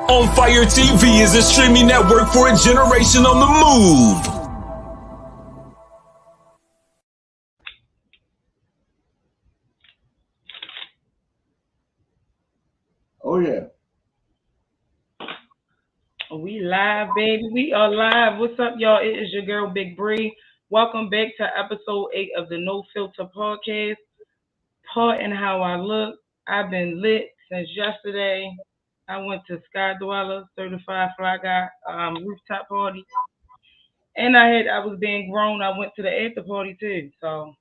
ONFIRETV is a streaming network for a generation on the move. Oh, yeah. We live, baby. We are live. What's up, y'all? It is your girl, Big Bree. Welcome back to episode 8 of the No Filter podcast. Part and how I look. I've been lit since yesterday. I went to Sky Dweller, Certified Fly Guy rooftop party. And I was being grown. I went to the after party too. So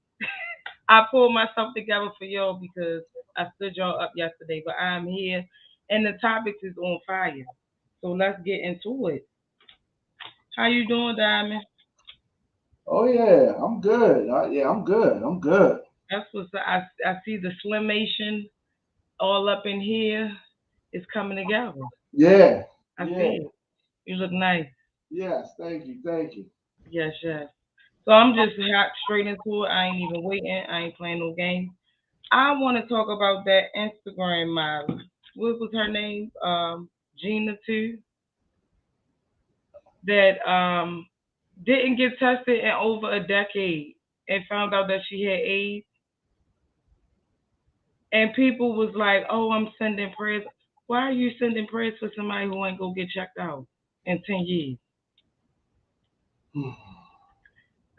I pulled myself together for y'all because I stood y'all up yesterday. But I'm here and the topics is on fire. So let's get into it. How you doing, Diamond? Oh, yeah. I'm good. I'm good. I'm good. That's what I see the Slimation all up in here. It's coming together. Yeah. I see it. You look nice. Yes. Thank you. Thank you. Yes, yes. So I'm just hot straight into it. I ain't even waiting. I ain't playing no games. I want to talk about that Instagram model. What was her name? Gina too. That didn't get tested in over a decade and found out that she had AIDS. And people was like, "Oh, I'm sending prayers." Why are you sending prayers for somebody who ain't gonna get checked out in 10 years?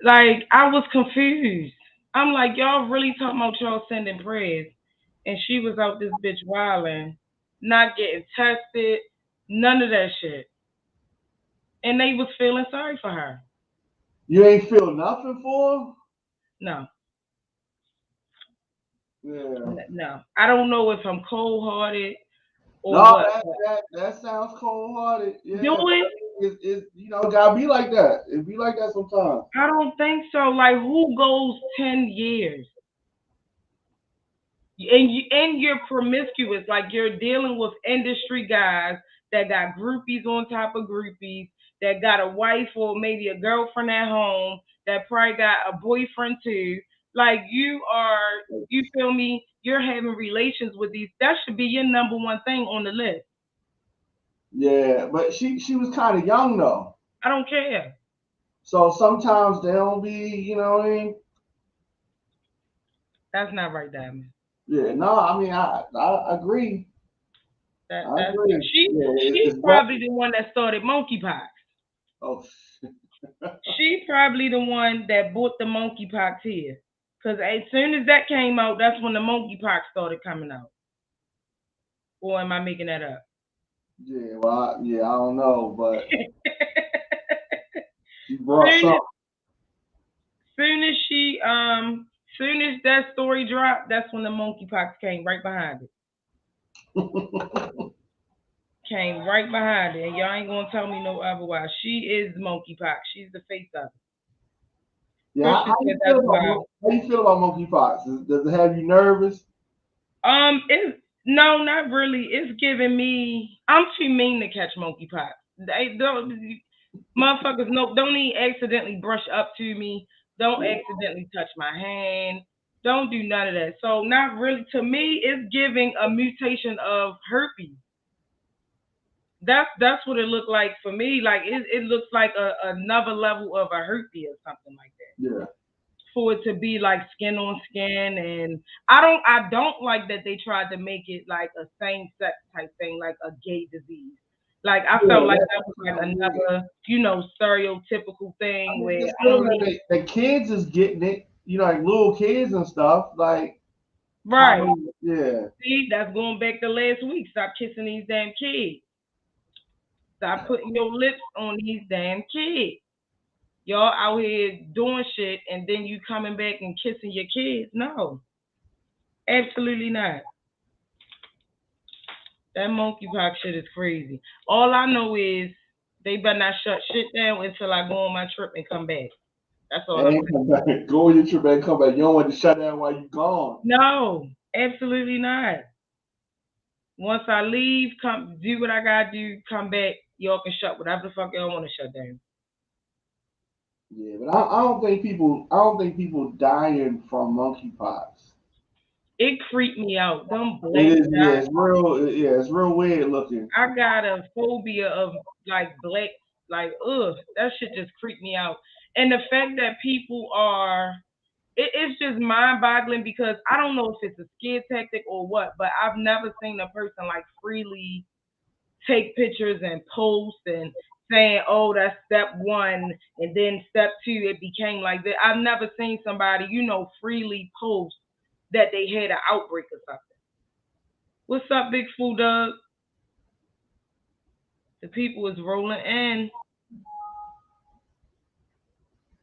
Like I was confused. I'm like, y'all really talking about y'all sending prayers, and she was out this bitch wilding, not getting tested, none of that shit, and they was feeling sorry for her. You ain't feel nothing for her? No. Yeah. No, I don't know if I'm cold hearted or No, what. that sounds cold hearted. Yeah. Do it? It's gotta be like that. It be like that sometimes. I don't think so. Like, who goes 10 years? And you're promiscuous, like you're dealing with industry guys that got groupies on top of groupies, that got a wife or maybe a girlfriend at home, that probably got a boyfriend too. Like you feel me? You're having relations with these. That should be your number one thing on the list. Yeah, but she was kind of young though. I don't care. So sometimes they don't be, you know what I mean? That's not right, Diamond. Yeah, no, I mean I agree. I agree. She's probably the one that started monkeypox. Oh. She probably the one that brought the monkeypox here. Because as soon as that came out, that's when the monkeypox started coming out. Or am I making that up? Yeah, well, I don't know, but she brought something. Soon as that story dropped, that's when the monkeypox came right behind it. Came right behind it, and y'all ain't gonna tell me no otherwise. She is monkeypox. She's the face of it. Yeah, how you feel about monkeypox? Does it have you nervous? No, not really. It's giving me. I'm too mean to catch monkeypox. They don't, motherfuckers. No, don't even accidentally brush up to me. Don't accidentally touch my hand. Don't do none of that. So not really. To me, it's giving a mutation of herpes. That's what it looked like for me. Like it looks like another level of a herpes or something like that. Yeah. For it to be like skin on skin, and I don't like that they tried to make it like a same sex type thing, like a gay disease. Like I felt like that was like another, stereotypical thing where the kids is getting it, like little kids and stuff, like right. Yeah. See, that's going back to last week. Stop kissing these damn kids. Stop putting your lips on these damn kids. Y'all out here doing shit and then you coming back and kissing your kids. No. Absolutely not. That monkeypox shit is crazy. All I know is they better not shut shit down until I go on my trip and come back. That's all I'm saying. Go on your trip and come back. You don't want to shut down while you gone. No, absolutely not. Once I leave, come do what I gotta do, come back, y'all can shut whatever the fuck y'all want to shut down. Yeah, but I don't think people dying from monkeypox. It creeped me out. Them It black is, yeah, dots. it's real, yeah, it's real weird looking. I got a phobia of like black, like that shit just creeped me out. And the fact that people are, it's just mind-boggling because I don't know if it's a scare tactic or what, but I've never seen a person like freely take pictures and post and saying, "Oh, that's step one," and then step two, it became like that. I've never seen somebody, freely post that they had an outbreak or something. What's up, Big Food Dog? The people is rolling in.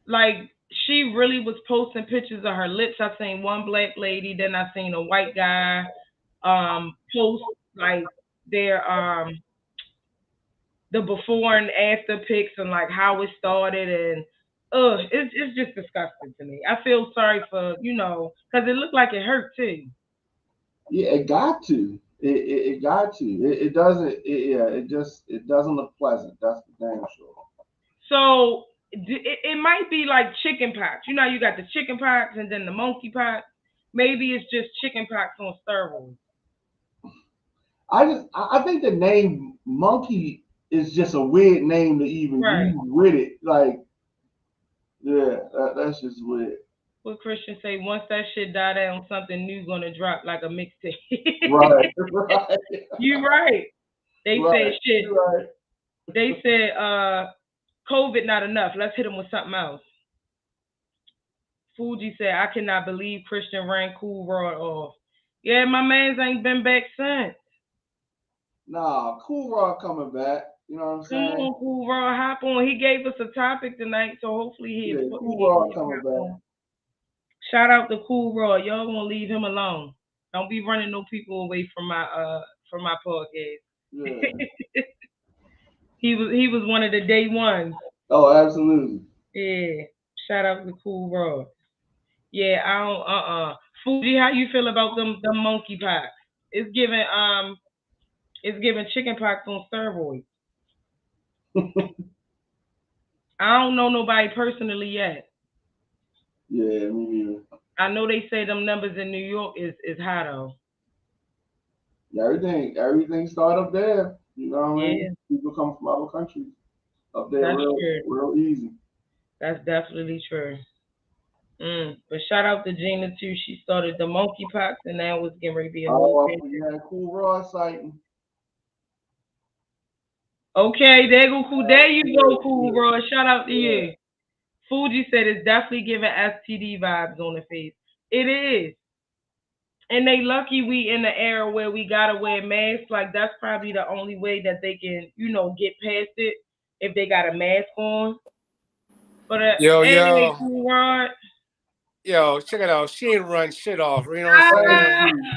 Like she really was posting pictures of her lips. I seen one black lady, then I seen a white guy post like their the before and after pics and like how it started and it's just disgusting to me. I feel sorry for because it looked like it hurt too. Yeah, it got to. It got to. It doesn't. Yeah, it doesn't look pleasant. That's the damn sure. So it might be like chicken pox. You got the chicken pox and then the monkey pox. Maybe it's just chicken pox on steroids. I think the name monkey is just a weird name to even Right. use with it. Like, yeah, that's just weird. What Christian say? Once that shit die down, something new gonna drop like a mixtape. Right, right. You right. They Right, said shit. right. They said COVID not enough. Let's hit them with something else. Fuji said, I cannot believe Christian ran Cool Rod off. Yeah, my man's ain't been back since. Nah, Cool Rod coming back. You know what I'm Come saying? on, Cool Rod, hop on. He gave us a topic tonight, so hopefully Yeah, Cool Rod coming back. Shout out to Cool Rod. Y'all gonna leave him alone. Don't be running no people away from my podcast. Yeah. He was one of the day ones. Oh, absolutely. Yeah. Shout out to Cool Rod. Yeah, I don't Fuji, how you feel about them monkey pox? It's giving chicken pox on steroids. I don't know nobody personally yet. Yeah, me neither. I know they say them numbers in New York is high though. Everything start up there. You know what I Yeah, mean? People come from other countries up there that's true. real easy. That's definitely true. But shout out to Gina too. She started the monkeypox and now it's getting ready to be a whole Oh, yeah, Cool Rod sighting. Okay, there go cool. There you go, Cool Bro. Shout out to you. Fuji said it's definitely giving STD vibes on the face. It is. And they lucky we in the era where we gotta wear masks. Like that's probably the only way that they can, get past it if they got a mask on. But anyway, Cool Rod. Yo, check it out. She ain't run shit off. You know what I'm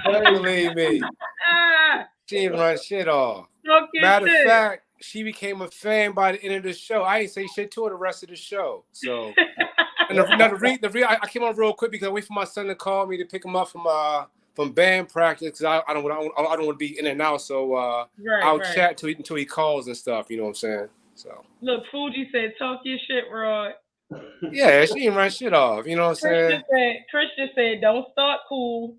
saying? Believe me. She ain't run shit off. Matter of fact, she became a fan by the end of the show. I ain't say shit to her the rest of the show. So, and I came on real quick because I wait for my son to call me to pick him up from band practice because I don't want to be in and out. So I'll chat until he calls and stuff. You know what I'm saying? So look, Fuji said, "Talk your shit, Rod." Yeah, she ain't run shit off. You know what I'm saying? Christian said, "Don't start cool."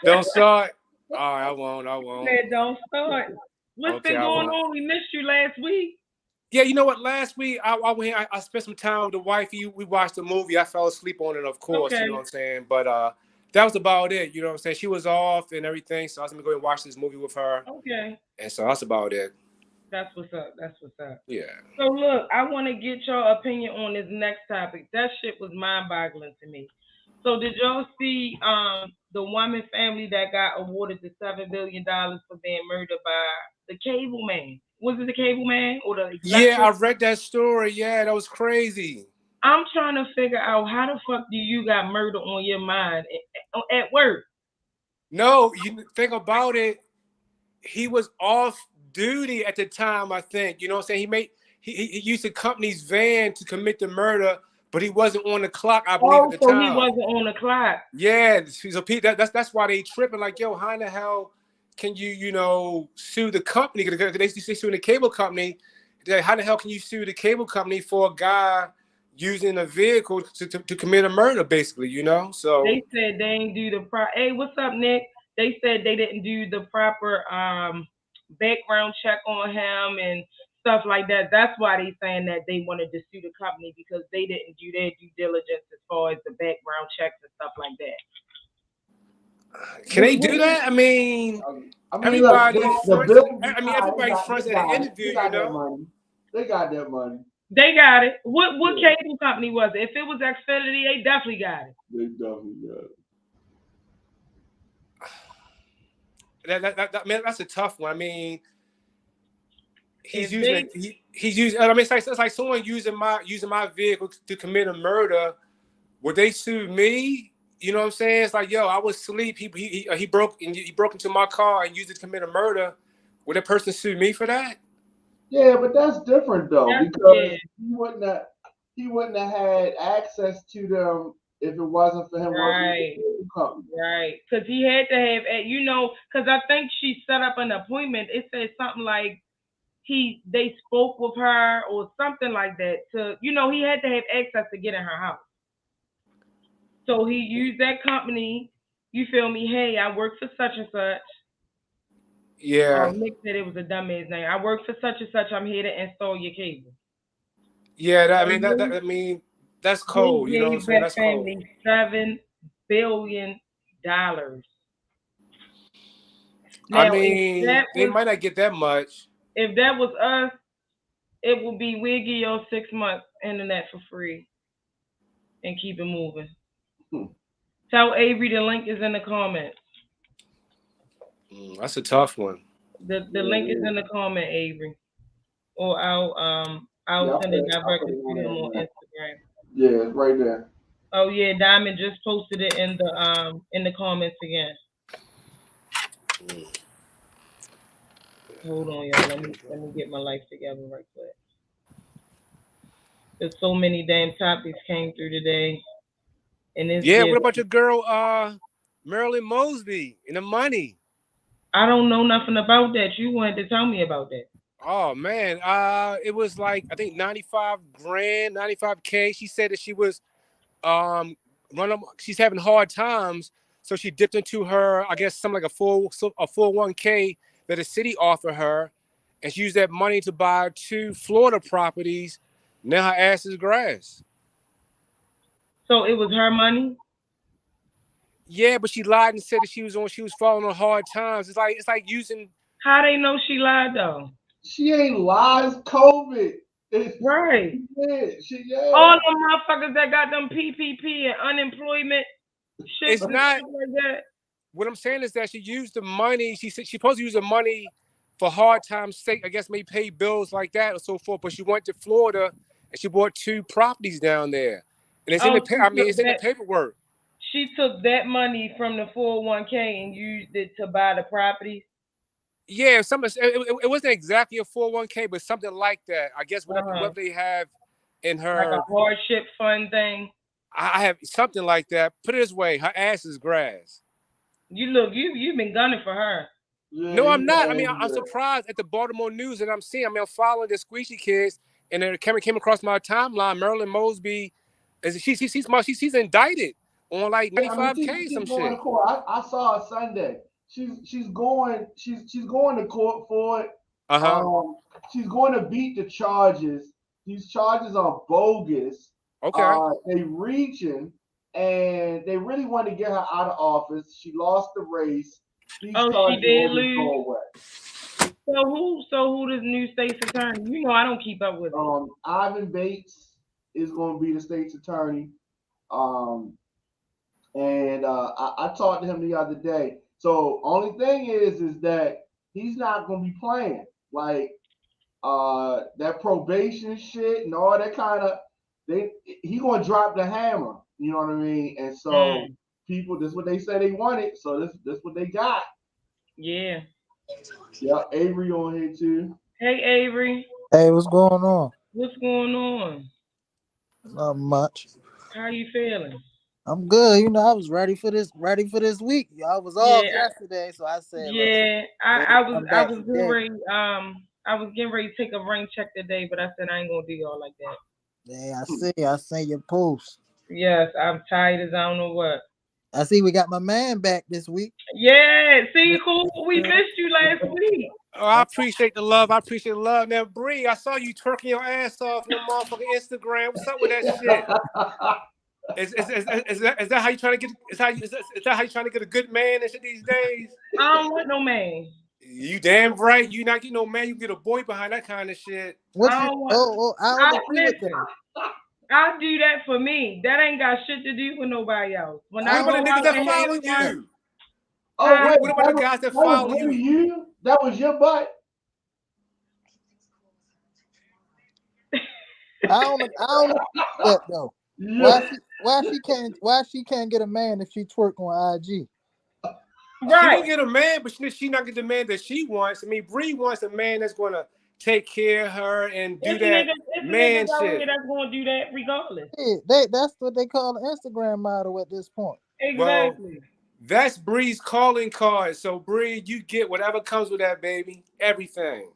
Don't start. All right, I won't. Said, don't start. What's been going on? We missed you last week. Yeah, you know what? Last week I spent some time with the wifey. We watched a movie. I fell asleep on it, of course. Okay. You know what I'm saying? But that was about it. You know what I'm saying? She was off and everything, so I was gonna go and watch this movie with her. Okay. And so that's about it. That's what's up. Yeah. So look, I want to get your opinion on this next topic. That shit was mind-boggling to me. So did y'all see the woman family that got awarded the $7 billion for being murdered by the cable man? Was it the cable man or the electric? Yeah, I read that story. Yeah, that was crazy. I'm trying to figure out how the fuck do you got murder on your mind at work? No, you think about it. He was off duty at the time, I think. You know what I'm saying? He used the company's van to commit the murder, but he wasn't on the clock, I believe, at the time. He wasn't on the clock. Yeah, so that's why they tripping. Like, yo, how in the hell can you sue the company? Because they suing the cable company. How the hell can you sue the cable company for a guy, using a vehicle to commit a murder, basically, you know. So they said they ain't do the proper. Hey, what's up, Nick? They said they didn't do the proper background check on him and stuff like that. That's why they saying that they wanted to sue the company because they didn't do their due diligence as far as the background checks and stuff like that. Can they do that? I mean, everybody fronts. I mean, everybody fronts at an interview, you know. They got that money. They got it. What cable company was it? If it was Xfinity, they definitely got it. They definitely got it. Man, that's a tough one. I mean, he's using. I mean, it's like someone using my vehicle to commit a murder. Would they sue me? You know what I'm saying? It's like, yo, I was asleep. He broke into my car and used it to commit a murder. Would that person sue me for that? Yeah, but that's different though, because he wouldn't have had access to them if it wasn't for him working with the company. Right, because he had to have, you know, because I think she set up an appointment. It said something like they spoke with her or something like that to, you know, he had to have access to get in her house. So he used that company. You feel me? Hey, I work for such and such. Yeah. Nick said it was a dumbass name. I work for such and such. I'm here to install your cable. Yeah, I mean, that's cold. You know what I'm saying? That's cold. $7 billion. Now, I mean, they might not get that much. If that was us, it would be we'll give you 6 months internet for free and keep it moving. Tell Avery the link is in the comments. That's a tough one. The link is in the comment, Avery. Or I'll send it directly to him on Instagram. Yeah, it's right there. Oh yeah, Diamond just posted it in the comments again. Hold on, y'all. Let me get my life together right quick. There's so many damn topics came through today. And what about your girl Marilyn Mosby and the money? I don't know nothing about that. You wanted to tell me about that. Oh man, it was like I think 95 grand, 95K. She said that she was she's having hard times, so she dipped into her, I guess, something like a 401k that the city offered her, and she used that money to buy 2 Florida properties. Now her ass is grass. So it was her money? Yeah, but she lied and said that she was falling on hard times. It's like using. How they know she lied though? She ain't lied. It's COVID. Right. Yeah. All them motherfuckers that got them PPP and unemployment shit. It's not like that. What I'm saying is that she used the money. She said she's supposed to use the money for hard times' sake. I guess maybe pay bills like that or so forth. But she went to Florida and she bought 2 properties down there, and it's it's in the paperwork. She took that money from the 401k and used it to buy the properties. Yeah, it wasn't exactly a 401k, but something like that. I guess whatever they have in her, like a hardship fund thing. I have something like that. Put it this way, her ass is grass. You've been gunning for her. Yeah, no, I'm not. I mean, I'm surprised at the Baltimore news that I'm seeing. I mean, I'm following the Squeezy Kids, and then came across my timeline. Marilyn Mosby, she's indicted on like 95K some shit. I saw her Sunday. She's going to court for it. She's going to beat the charges. These charges are bogus. Okay. They reaching and they really want to get her out of office. She lost the race. She did lose. So who the new state's attorney? You know I don't keep up with it. Ivan Bates is going to be the state's attorney. And I talked to him the other day. So only thing is that he's not going to be playing like that probation shit and all that kind of. He going to drop the hammer. You know what I mean? And so people, this is what they say they wanted. So this what they got. Yeah. Yeah, Avery on here too. Hey, Avery. Hey, what's going on? What's going on? Not much. How you feeling? I'm good. You know, I was ready for this week. Y'all was off yesterday, so I said. Yeah, I was getting ready. I was getting ready to take a rain check today, but I said I ain't gonna do y'all like that. Yeah, I see your post. Yes, I'm tired as I don't know what. I see we got my man back this week. Yeah, see, cool. We missed you last week. Oh, I appreciate the love. I appreciate the love. Now, Bree, I saw you twerking your ass off on the motherfucking Instagram. What's up with that shit? Is that how you trying to get? Is that how you trying to get a good man and shit these days? I don't want no man. You damn right. You not get no man. You get a boy behind that kind of shit. What I you? don't want. I don't agree with Listen, that. I'll do that for me. That ain't got shit to do with nobody else. When What I about go the niggas out that and follow have fun, you? Oh wait, What about the guys that follow was really you? you? That was your butt. I don't agree with that though. Yeah. Why she can't get a man if she twerk on IG? She right? can get a man, but she not get the man that she wants. I mean, Bree wants a man that's gonna take care of her and do that man niggas out here shit. that's gonna do that regardless. Yeah, that's what they call an Instagram model at this point. Well, Exactly. that's Bree's calling card. So Bree, you get whatever comes with that, baby. Everything.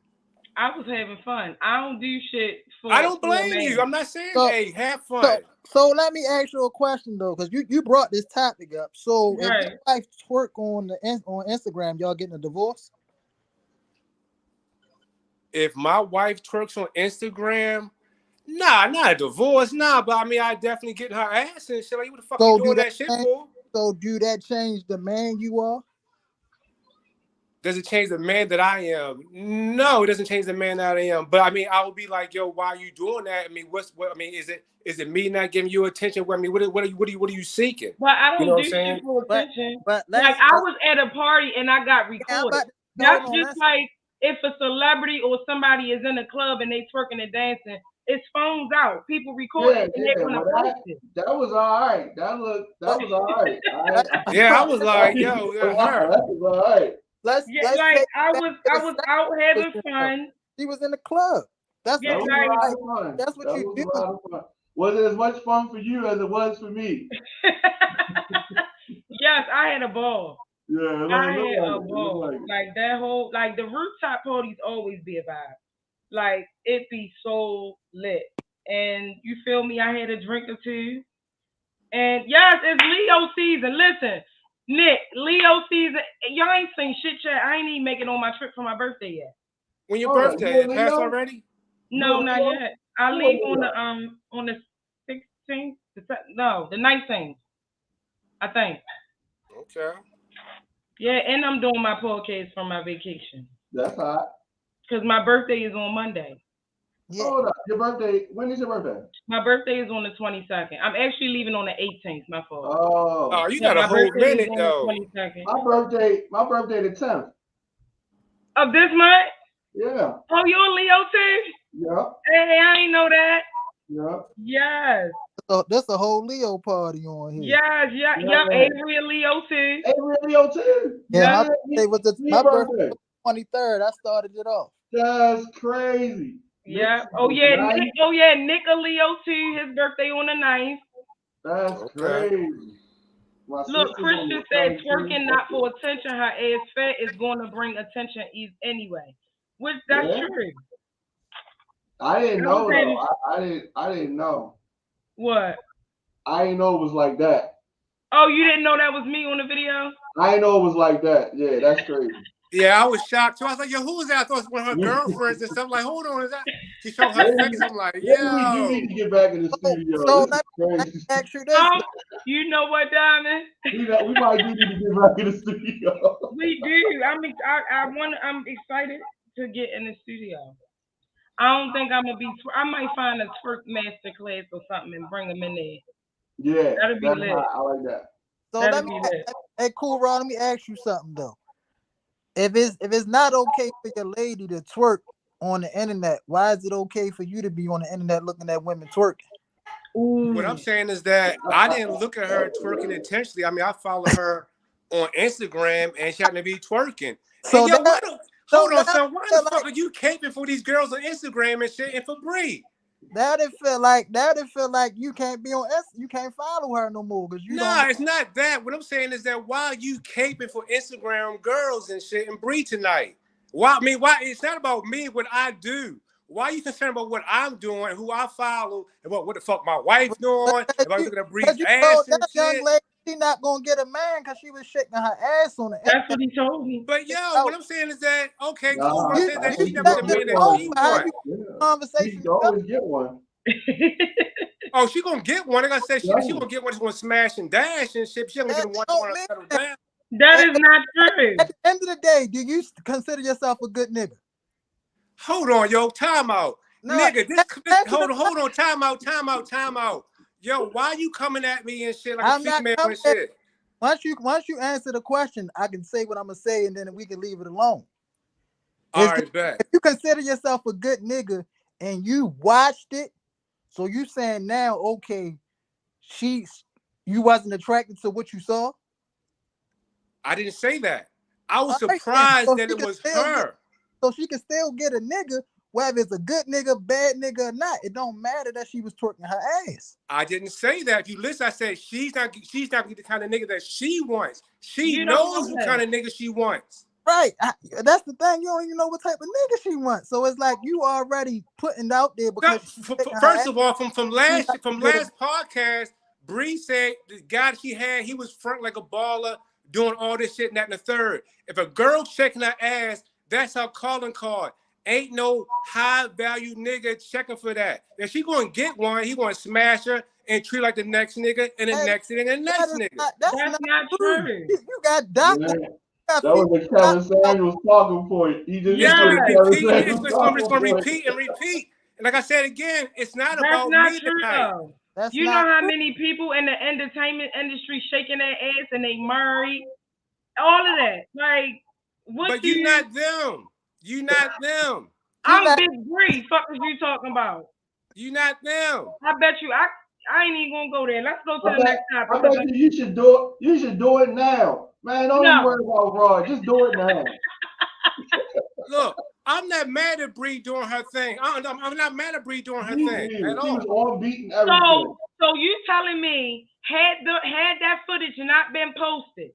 I was having fun. I don't do shit for. I don't for a blame man. you. I'm not saying, So- hey, have fun. So let me ask you a question though, because you brought this topic up. So if Right. your wife twerk on Instagram, y'all getting a divorce? If my wife twerks on Instagram, nah, not a divorce, nah. But I mean, I definitely get her ass and shit. Like, what the fuck So you doing that shit for? So do that change the man you are? Does it change the man that I am? No, it doesn't change the man that I am. But I mean, I would be like, yo, why are you doing that? I mean, I mean, is it me not giving you attention? I mean, what are you seeking? But I don't You know what do I'm saying? shit for attention. But Like I was at a party and I got recorded. That's just like if a celebrity or somebody is in a club and they twerking and dancing, it's phones out. People record it and they're gonna post it. That was all right. That was all right. Yeah, I was like, yo, that was all right. Let's like I was out having fun. She was in the club. That's Yeah, what like, that's what you do. Was it as much fun for you as it was for me? Yes, I had a ball. Yeah, I had a ball. Like that whole, like the rooftop parties always be a vibe. Like it be so lit, and you feel me? I had a drink or two, and yes, it's Leo season. Listen, Nick, Leo season. Y'all ain't seen shit yet. I ain't even making it on my trip for my birthday yet. When your birthday? It passed already? No, not yet. I leave on the 16th. No, the 19th. I think. Okay. Yeah, and I'm doing my podcast from my vacation. That's hot. Because my birthday is on Monday. Yeah. Hold up. Your birthday, when is your birthday? My birthday is on the 22nd. I'm actually leaving on the 18th, my fault. Oh, you got a whole minute though. My birthday the 10th. Of this month? Yeah. Oh, you're a Leo too? Yeah. Hey, I ain't know that. Yeah. Yes. So that's a whole Leo party on here. Yes, yeah. Avery a Leo too. Avery a Leo too. Yeah, my birthday was 23rd. I started it off. That's crazy. Yeah. Oh yeah, Nick a Leo too. His birthday on the 9th. That's crazy. Look, Christian said twerking not for attention. Her ass fat is going to bring attention anyway. Which that's true. I didn't know though. I didn't know. What? I didn't know it was like that. Oh, you didn't know that was me on the video? I didn't know it was like that. Yeah, that's crazy. Yeah, I was shocked too. I was like, yo, who was that? I thought it was one of her girlfriends and stuff. Like, hold on, is that? She showed her face. I'm like, yo. You need to get back in the studio. So let me ask you this. You know what, Diamond? We might need to get back in the studio. We do. I'm excited to get in the studio. I don't think I'm gonna be. I might find a twerk master class or something and bring them in there. Yeah, that'll be lit. I like that. So hey, cool, Ron. Let me ask you something though. If it's not okay for your lady to twerk on the internet, why is it okay for you to be on the internet looking at women twerking? Ooh. What I'm saying is that I didn't look at her twerking intentionally. I mean, I follow her on Instagram and she happened to be twerking. So hey, yo, hold on, that, son. Why the fuck are you caping for these girls on Instagram and shit and for Bree? That it feel like you can't be on you can't follow her no more because you it's not that. What I'm saying is that why are you caping for Instagram girls and shit and Bree tonight? Why? I mean, why? It's not about me. What I do. Why are you concerned about what I'm doing, who I follow, and what the fuck my wife doing? If I'm looking at Bree's ass and that young shit. lady, she not gonna get a man because she was shaking her ass on it. That's what he told me. But yo, what I'm saying is that okay, cool. What I'm saying is that You she never get a man that she wants. Conversation. You always get one. Oh, she gonna get one. Like I said, she gonna get one. She's gonna smash and dash and shit. She gonna get one to settle down. That is not true. At the end of the day, do you consider yourself a good nigga? Hold on, yo, time out. No, Nigga, hold on, time out. Yo, why you coming at me and shit like I'm a female and shit? Once you answer the question, I can say what I'm gonna say, and then we can leave it alone. All right, bet. If you consider yourself a good nigga and you watched it, so you saying now, okay, you wasn't attracted to what you saw? I didn't say that. I was surprised that it was her. So she can still get a nigga, whether it's a good nigga, bad nigga or not. It don't matter that she was twerking her ass. I didn't say that. If you listen, I said she's not the kind of nigga that she wants. She knows what kind of nigga she wants. Right. That's the thing. You don't even know what type of nigga she wants. So it's like you already putting it out there because first of all, from last podcast, Bree said the guy she had, he was front like a baller, doing all this shit and that and the third. If a girl checking her ass, that's her calling card. Ain't no high value nigga checking for that. If she gonna get one, he gonna smash her and treat like the next nigga and the next nigga and the next nigga. That's not true. You got doctors. That was a Kevin Samuels talking point. He just it's gonna repeat and repeat. And like I said again, it's not about me tonight. You know how many people in the entertainment industry shaking their ass and they married, all of that. Like, what? But you're not them. You not them. I'm Big Bree. Fuck is you talking about? You not them. I bet you. I ain't even gonna go there. Let's go to the next topic. I bet you should do it. You should do it now, man. Don't even worry about Raw. Just do it now. Look, I'm not mad at Bree doing her thing. I'm not mad at Bree doing her thing at all. She was on beating everything. So you telling me had that footage not been posted,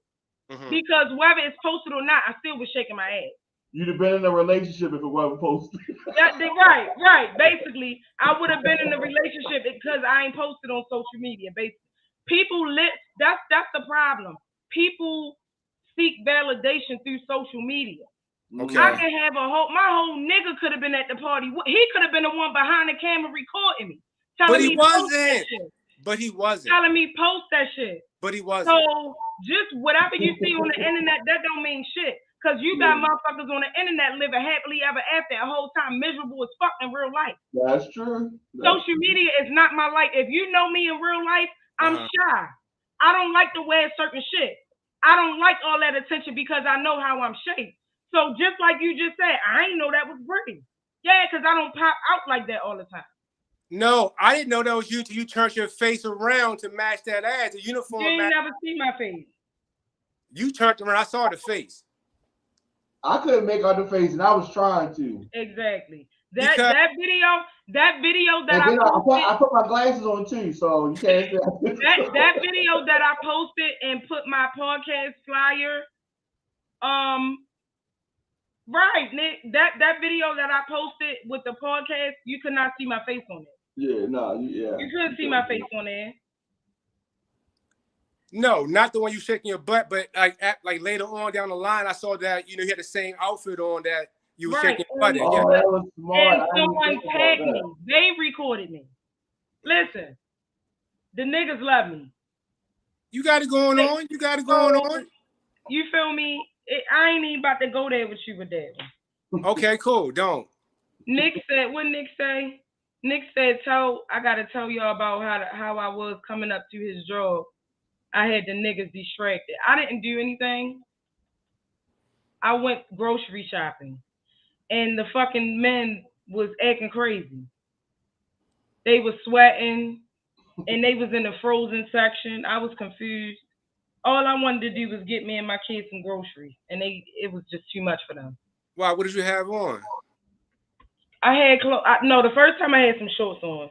because whether it's posted or not, I still was shaking my ass. You'd have been in a relationship if it wasn't posted. Right. Basically, I would have been in a relationship because I ain't posted on social media. Basically, that's the problem. People seek validation through social media. Okay. I can have my whole nigga could have been at the party. He could have been the one behind the camera recording me. But he wasn't. Telling me post that shit. But he wasn't. So just whatever you see on the internet, that don't mean shit. Because you got motherfuckers on the internet living happily ever after a whole time miserable as fuck in real life. That's true. Social media is not my life. If you know me in real life, I'm shy. I don't like to wear certain shit. I don't like all that attention because I know how I'm shaped. So just like you just said, I ain't know that was Bree. Yeah, because I don't pop out like that all the time. No, I didn't know that was you till you turned your face around to match that ass. The uniform. You ain't never see my face. You turned around, I saw the face. I couldn't make out the face, and I was trying to. Exactly. That video that I put my glasses on too, so you can't. that video that I posted and put my podcast flyer, right, Nick. That video that I posted with the podcast, you could not see my face on it. Yeah, no, yeah. You couldn't see my face on there. No, not the one you shaking your butt, but like later on down the line, I saw that you had the same outfit on that you were shaking your butt in. Oh, that was smart. And someone tagged me. They recorded me. Listen, the niggas love me. You got it going on. You got it going on. You feel me? I ain't even about to go there with you with that. Okay, cool. Don't. Nick said, what Nick say? Nick said, I gotta tell y'all about how I was coming up to his job. I had the niggas distracted. I didn't do anything. I went grocery shopping. And the fucking men was acting crazy. They was sweating. And they was in the frozen section. I was confused. All I wanted to do was get me and my kids some groceries. And it was just too much for them. Why? What did you have on? I had clothes. No, the first time I had some shorts on.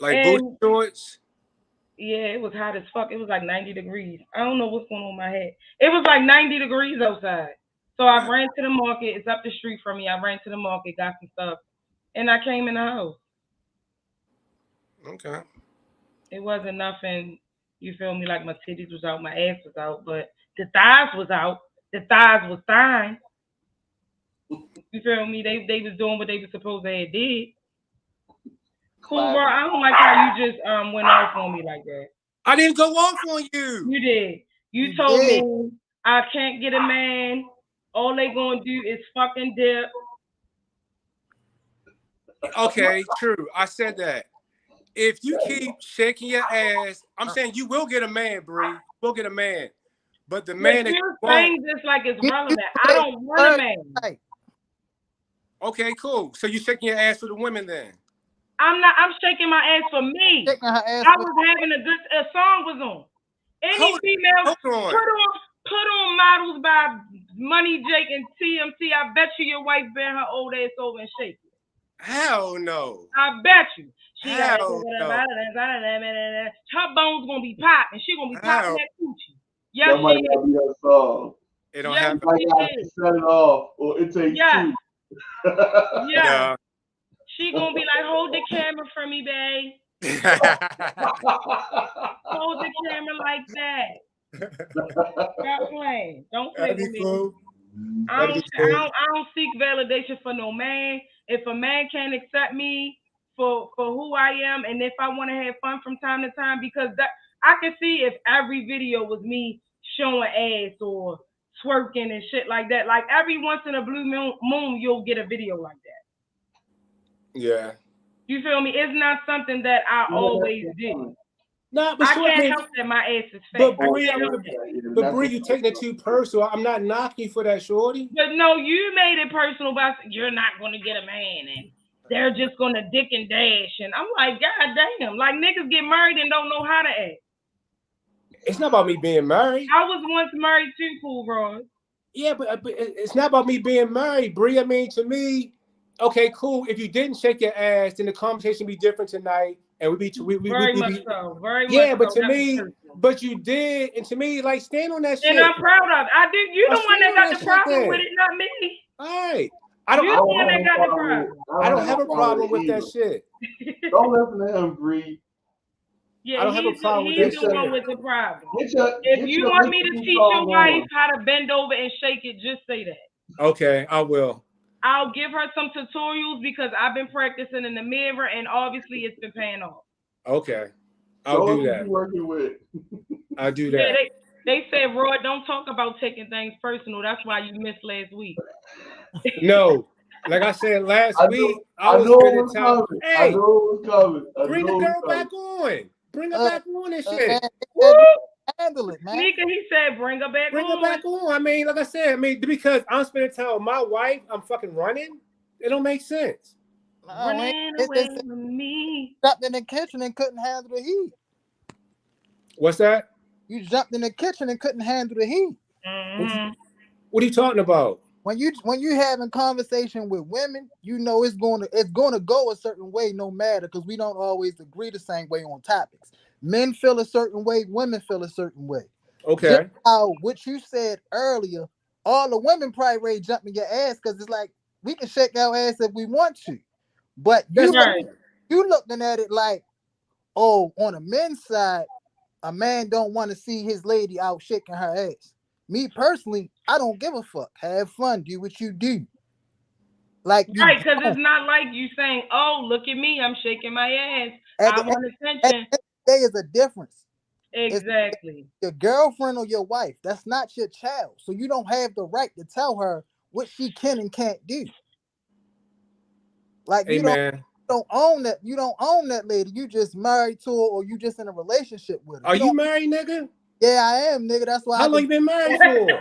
Like booty shorts? Yeah, it was hot as fuck. It was like 90 degrees. I don't know what's going on with my head. It was like 90 degrees outside. So I ran to the market. It's up the street from me. I ran to the market, got some stuff. and I came in the house. Okay. It wasn't nothing, you feel me, like my titties was out, my ass was out, but the thighs was out. The thighs was fine. You feel me? They was doing what they was supposed to have did. Cool, bro. I don't like how you just went off on me like that. I didn't go off on you. You did. You told me I can't get a man. All they gonna do is fucking dip. Okay, true. I said that. If you keep shaking your ass, I'm saying you will get a man, Bree. You will get a man. But the man that you're saying this like it's relevant. I don't want a man. Okay, cool. So you shaking your ass for the women then? I'm not. I'm shaking my ass for me. I was having a song was on. Any female put on Models by Money Jake and TMT. I bet you your wife bent her old ass over and shake it. Hell no. I bet you. She got no. Her bones gonna be popping. She gonna be popping that coochie. Yes, that might not be her song. It don't happen. You might have to set it off, or it takes two. Yeah. She gonna be like, hold the camera for me, babe. Hold the camera like that. Stop playing. Don't play with me. Cool. I don't seek validation for no man. If a man can't accept me for who I am, and if I want to have fun from time to time, because that I can see if every video was me showing ass or twerking and shit like that. Like every once in a blue moon, you'll get a video like that. Yeah. You feel me? It's not something that I always do. No, but I can't help that my ass is fat. But Bree, you taking it too personal. I'm not knocking you for that, shorty. But no, you made it personal by you're not gonna get a man and they're just gonna dick and dash. And I'm like, God damn, like niggas get married and don't know how to act. It's not about me being married. I was once married too, cool, bro. Yeah, but it's not about me being married, Bree. I mean, to me, okay, cool. If you didn't shake your ass, then the conversation would be different tonight. And we very much so. Yeah, but to me, but you did, and to me, like stand on that shit. And I'm proud of it. I did. You the one that got the problem with it, not me. All right. I don't have a problem with that shit. Don't listen to him, Bree. Yeah, I don't have a problem with that shit. He's the one with the problem. If you want me to teach your wife how to bend over and shake it, just say that. Okay, I will. I'll give her some tutorials because I've been practicing in the mirror and obviously it's been paying off. Okay. I'll do that. Working with. I'll do that. Yeah, they said, Roy, don't talk about taking things personal. That's why you missed last week. No. Like I said last week, I was spending time. Hey, bring the girl back on. Bring her back on and shit. Handle it, man. Nika, he said, bring her back on. Bring her back on. I mean, like I said, because I'm spending time with my wife, I'm fucking running. It don't make sense. Running away from me. Jumped in the kitchen and couldn't handle the heat. What's that? You jumped in the kitchen and couldn't handle the heat. Mm-hmm. What are you talking about? When you having conversation with women, you know it's gonna go a certain way no matter, because we don't always agree the same way on topics. Men feel a certain way, women feel a certain way. Okay. Just how what you said earlier, all the women probably ready to jump in your ass because it's like we can shake our ass if we want to. But you looking at it like, oh, on a men's side, a man don't want to see his lady out shaking her ass. Me personally, I don't give a fuck. Have fun, do what you do. Like right, because it's not like you saying, "Oh, look at me, I'm shaking my ass. I want attention." There is a difference. Exactly. Your girlfriend or your wife, that's not your child, so you don't have the right to tell her what she can and can't do. Like you don't own that. You don't own that lady. You just married to her, or you just in a relationship with her. Are you married, nigga? Yeah, I am, nigga. That's why. How long you been married for?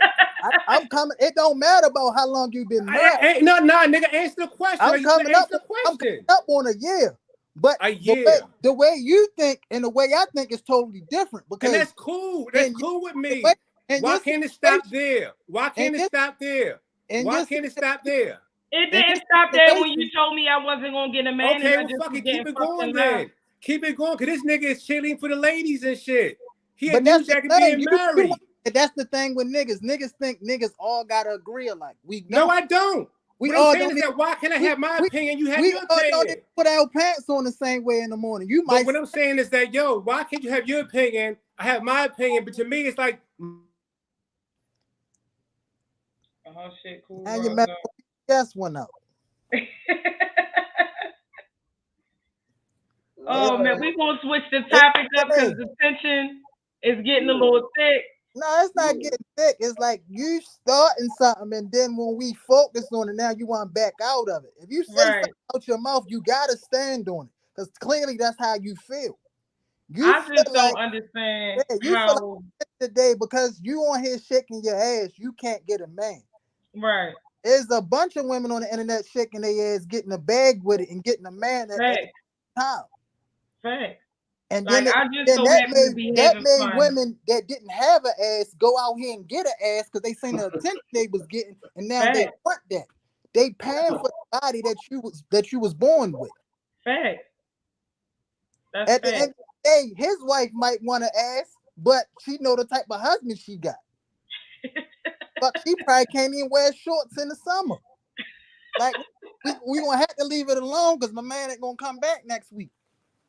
I'm coming. It don't matter about how long you've been married. No, nigga. Answer the question. I'm coming up on a year. But the way you think and the way I think is totally different. Because and that's cool. That's cool with me. Why can't it stop there? Why can't it stop there? Why can't it stop there? It didn't stop there when you told me I wasn't gonna get a man. Okay, well, fucking keep it going then. Keep it going, because this nigga is chilling for the ladies and shit. He a new jacket being married. That's the thing with niggas. Niggas think niggas all gotta agree alike. No, I don't. What I'm saying is that why can't I have my opinion? You have your opinion. Know they put our pants on the same way in the morning. You might. But what I'm saying is that, yo, why can't you have your opinion? I have my opinion, but to me, it's like. Oh shit, cool. And your gas went out. Oh man, we gonna switch the topic up because the tension is getting a little thick. No, it's not getting thick. It's like you starting something, and then when we focus on it, now you want to back out of it. If you say something out your mouth, you gotta stand on it, because clearly that's how you feel. I just don't understand how feel like today, because you on here shaking your ass, you can't get a man. Right. There's a bunch of women on the internet shaking their ass, getting a bag with it, and getting a man at the time. Fact. And like, then, that made women that didn't have an ass go out here and get an ass because they seen the attention they was getting, and now they want that. They paying for the body that you was born with. Fact. At the end of the day, his wife might want an ass, but she know the type of husband she got. But she probably can't even wear shorts in the summer. Like we gonna have to leave it alone because my man ain't gonna come back next week.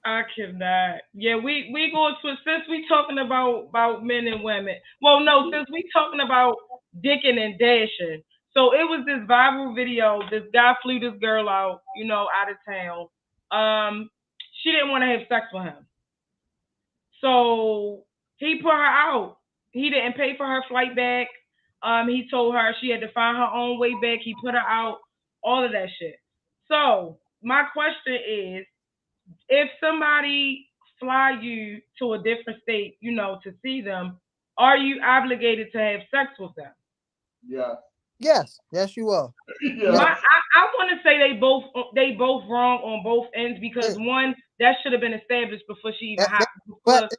I cannot. Yeah, we going to, since we talking about men and women. Well, no, since we talking about dicking and dashing. So it was this viral video. This guy flew this girl out, out of town. She didn't want to have sex with him. So he put her out. He didn't pay for her flight back. He told her she had to find her own way back. He put her out. All of that shit. So my question is, if somebody fly you to a different state, to see them, are you obligated to have sex with them? Yeah. Yes, you are. Yeah. I want to say they both wrong on both ends, because one, that should have been established before she even happened. But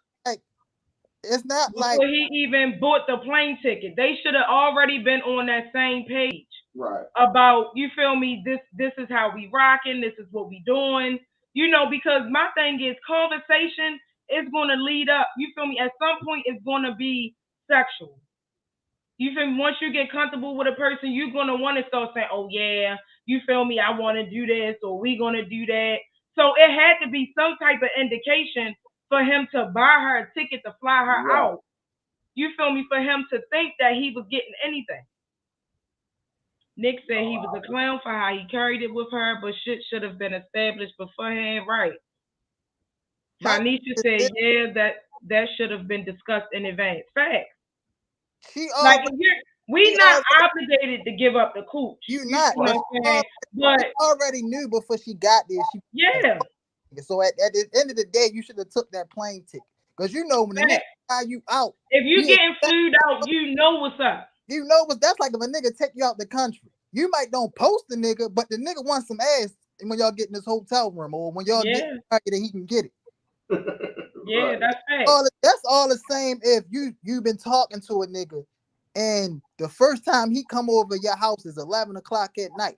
it's not before like he even bought the plane ticket. They should have already been on that same page. Right. About, you feel me, this is how we rocking, this is what we doing. Because my thing is, conversation is going to lead up. You feel me? At some point, it's going to be sexual. You feel me? Once you get comfortable with a person, you're going to want to start saying, oh, yeah, you feel me? I want to do this, or we going to do that. So it had to be some type of indication for him to buy her a ticket to fly her out. You feel me? For him to think that he was getting anything. Nick said he was a clown for how he carried it with her, but shit should have been established beforehand, right? Tanisha said, yeah, that should have been discussed in advance. Facts. We not obligated to give up the cooch. You not. But she already knew before she got there. So at the end of the day, you should have took that plane ticket, because when the nigga fly you out. If you getting flued out, you know what's up. That's like if a nigga take you out the country. You might don't post the nigga, but the nigga wants some ass when y'all get in this hotel room, or when y'all get that he can get it. Yeah, that's right. That's all the same if you've been talking to a nigga and the first time he come over your house is 11 o'clock at night.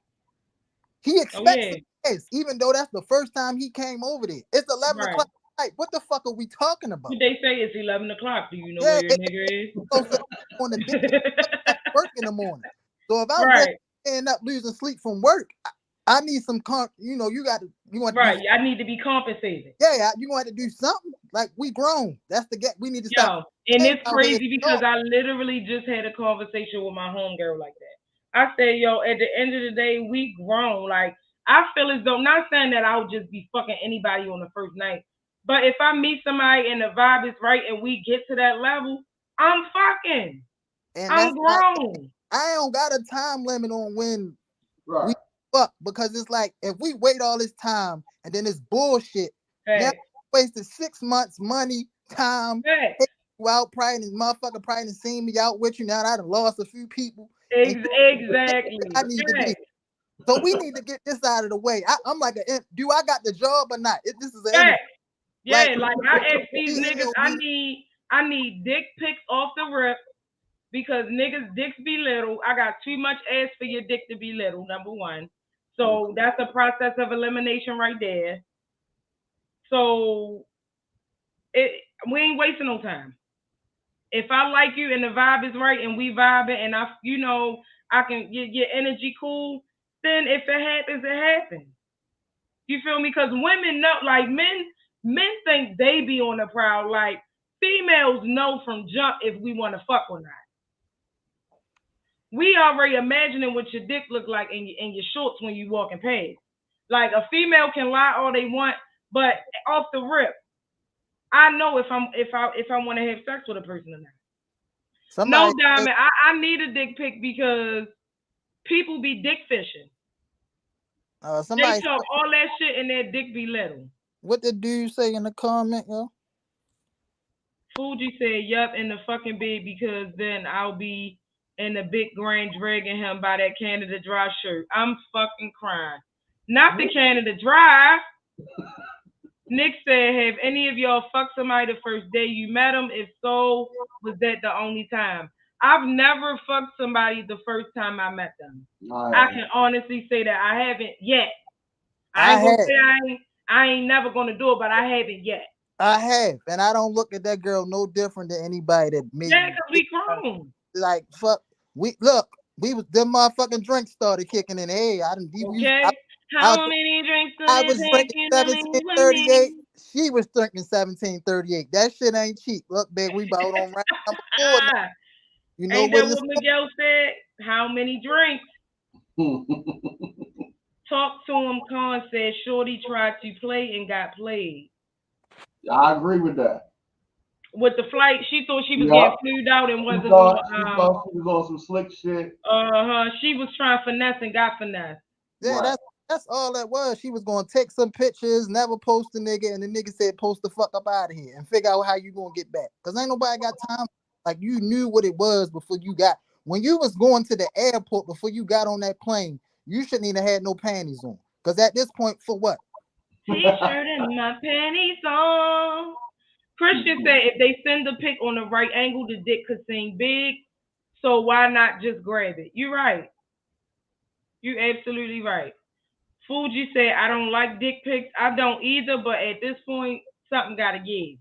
He expects ass, even though that's the first time he came over there. It's 11 o'clock at night. What the fuck are we talking about? They say it's 11 o'clock. Do you know where your nigga is? On the day, work in the morning. So if I end up losing sleep from work, I need some you want I need to be compensated. Yeah, you want to do something. Like, we grown. That's the get. We need to stop. And it's crazy because I literally just had a conversation with my homegirl like that. I said, at the end of the day, we grown. Like, I feel as though, not saying that I'll just be fucking anybody on the first night, but if I meet somebody and the vibe is right and we get to that level, I'm fucking. And I'm grown. I don't got a time limit on when we fuck, because it's like, if we wait all this time and then it's bullshit, now we wasted 6 months, money, time, you out, probably motherfucker probably seen me out with you. Now I done lost a few people. Exactly. I need to be. So we need to get this out of the way. I'm like, do I got the job or not? This is an like I ask these niggas, I need dick pics off the rip, because niggas' dicks be little. I got too much ass for your dick to be little, number one. So that's a process of elimination right there. So we ain't wasting no time. If I like you and the vibe is right and we vibing and I can get your energy cool, then if it happens, it happens. You feel me? Because women know, like men think they be on the prowl. Like females know from jump if we want to fuck or not. We already imagining what your dick look like in your shorts when you walking past. Like a female can lie all they want, but off the rip, I know if I want to have sex with a person or not. Somebody, no, Diamond, I need a dick pic because people be dick fishing. somebody, They talk all that shit and their dick be little. what the dude say in the comment, yo? Fuji said, yup, in the fucking bed because then I'll be in the big grand dragging him by that Canada Dry shirt. I'm fucking crying. Not the Canada Dry. Nick said, have any of y'all fucked somebody the first day you met them? If so, was that the only time? I've never fucked somebody the first time I met them. I can honestly say that I haven't yet. I ain't never gonna do it, but I haven't yet. I have, and I don't look at that girl no different than anybody that made. Yeah, because we grown. Like fuck, we was them motherfucking drinks started kicking in. Hey, I didn't. Okay. How many drinks? I was drinking 1738. She was drinking 1738. That shit ain't cheap. Look, babe, we bought on round number 4 now. You know ain't what? That what Miguel said? How many drinks? Talk to him. Khan said Shorty tried to play and got played. I agree with that. With the flight, she thought she was getting flued out and wasn't. She thought she was on some slick shit. She was trying to finesse and got finesse. Yeah, right. That's all that was. She was gonna take some pictures, never post the nigga, and the nigga said, "Post the fuck up out of here and figure out how you gonna get back." Cause ain't nobody got time. Like you knew what it was before you got. When you was going to the airport before you got on that plane, you shouldn't even have had no panties on. Cause at this point, for what? T-shirt and my panties on. Christian said if they send the pic on the right angle, the dick could seem big. So why not just grab it? You're right. You're absolutely right. Fuji said, I don't like dick pics. I don't either, but at this point, something gotta give.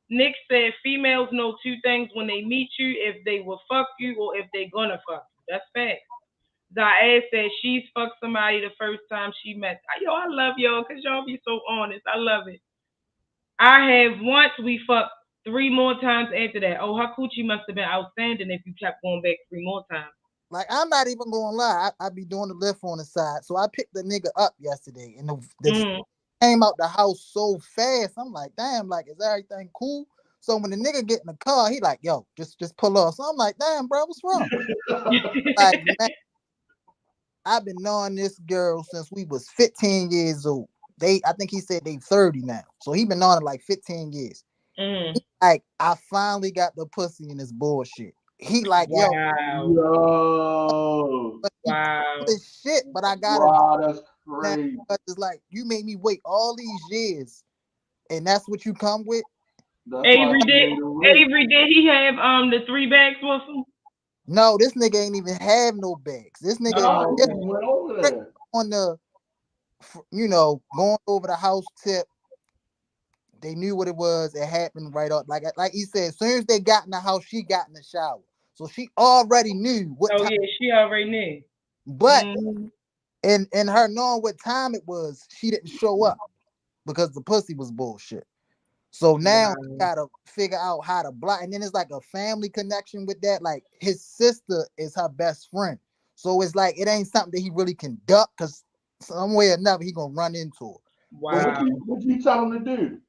Nick said females know 2 things when they meet you, if they will fuck you or if they gonna fuck you. That's fact. Zaire said she's fucked somebody the first time she met. Yo, I love y'all because y'all be so honest. I love it. I have once, we fucked 3 more times after that. Oh, her coochie must have been outstanding if you kept going back 3 more times. Like, I'm not even gonna lie. I be doing the lift on the side. So I picked the nigga up yesterday and the came out the house so fast. I'm like, damn, like, is everything cool? So when the nigga get in the car, he like, yo, just pull off. So I'm like, damn, bro, what's wrong? Like, man, I've been knowing this girl since we was 15 years old. I think he said they 30 now. So he been knowing it like 15 years. Like, I finally got the pussy in this bullshit. He like, yo. Wow. This shit, but I gotta. Wow, that's crazy. It's like, you made me wait all these years, and that's what you come with? Avery, did he have the 3 bags with him? No, this nigga ain't even have no bags. This nigga went over there. On the, going over the house tip. They knew what it was. It happened right up. Like he said, as soon as they got in the house, she got in the shower. So she already knew what time. Yeah, she already knew. But in her knowing what time it was, she didn't show up because the pussy was bullshit. So now you gotta figure out how to block. And then it's like a family connection with that. Like his sister is her best friend. So it's like it ain't something that he really can duck because some way or another he gonna run into her. Wow. What you tell him to do?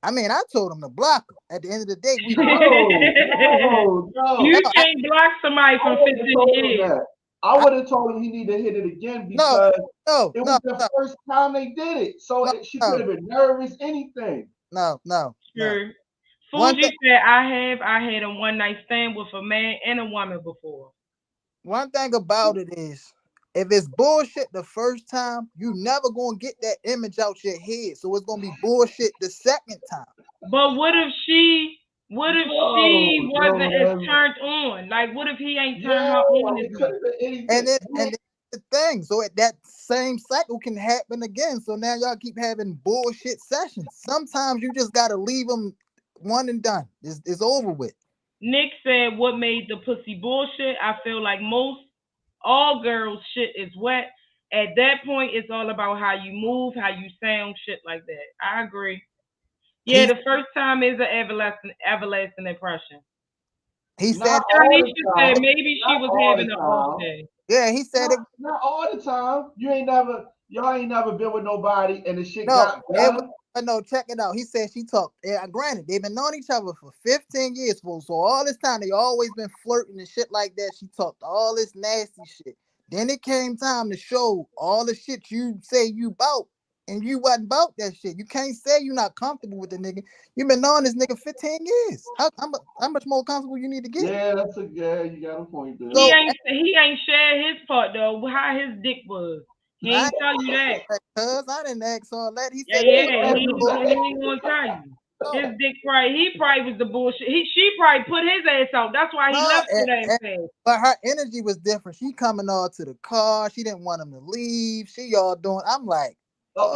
I mean, I told him to block her. At the end of the day, we no. You can't block somebody from 15 years. I would have told him he need to hit it again because it was the first time they did it. So she could have been nervous, anything. No. Sure. Fuji said, I had a one night stand with a man and a woman before. One thing about it is, if it's bullshit the first time, you never gonna get that image out your head. So it's gonna be bullshit the second time. But what if she wasn't as turned on? Like, what if he ain't turned her on? And the thing, so that same cycle can happen again. So now y'all keep having bullshit sessions. Sometimes you just gotta leave them one and done. It's over with. Nick said, what made the pussy bullshit? I feel like most all girls' shit is wet. At that point, it's all about how you move, how you sound, shit like that. I agree. Yeah, the first time is an everlasting impression. He said said maybe she was having an off day. Yeah, he said it. Not all the time. Y'all ain't never been with nobody and the shit got better. No, check it out. He said she talked. Granted, they've been knowing each other for 15 years, so all this time they always been flirting and shit like that. She talked all this nasty shit. Then it came time to show all the shit you say you bout, and you wasn't about that shit. You can't say you're not comfortable with the nigga. You've been knowing this nigga 15 years. How much more comfortable you need to get? Yeah, you got a point there. He ain't share his part though. How his dick was. He ain't tell you that. Cause I didn't ask all that. He said, he ain't gonna tell you. His dick he probably was the bullshit. She probably put his ass out. That's why he left for that thing. But her energy was different. She coming all to the car. She didn't want him to leave. She all doing. I'm like,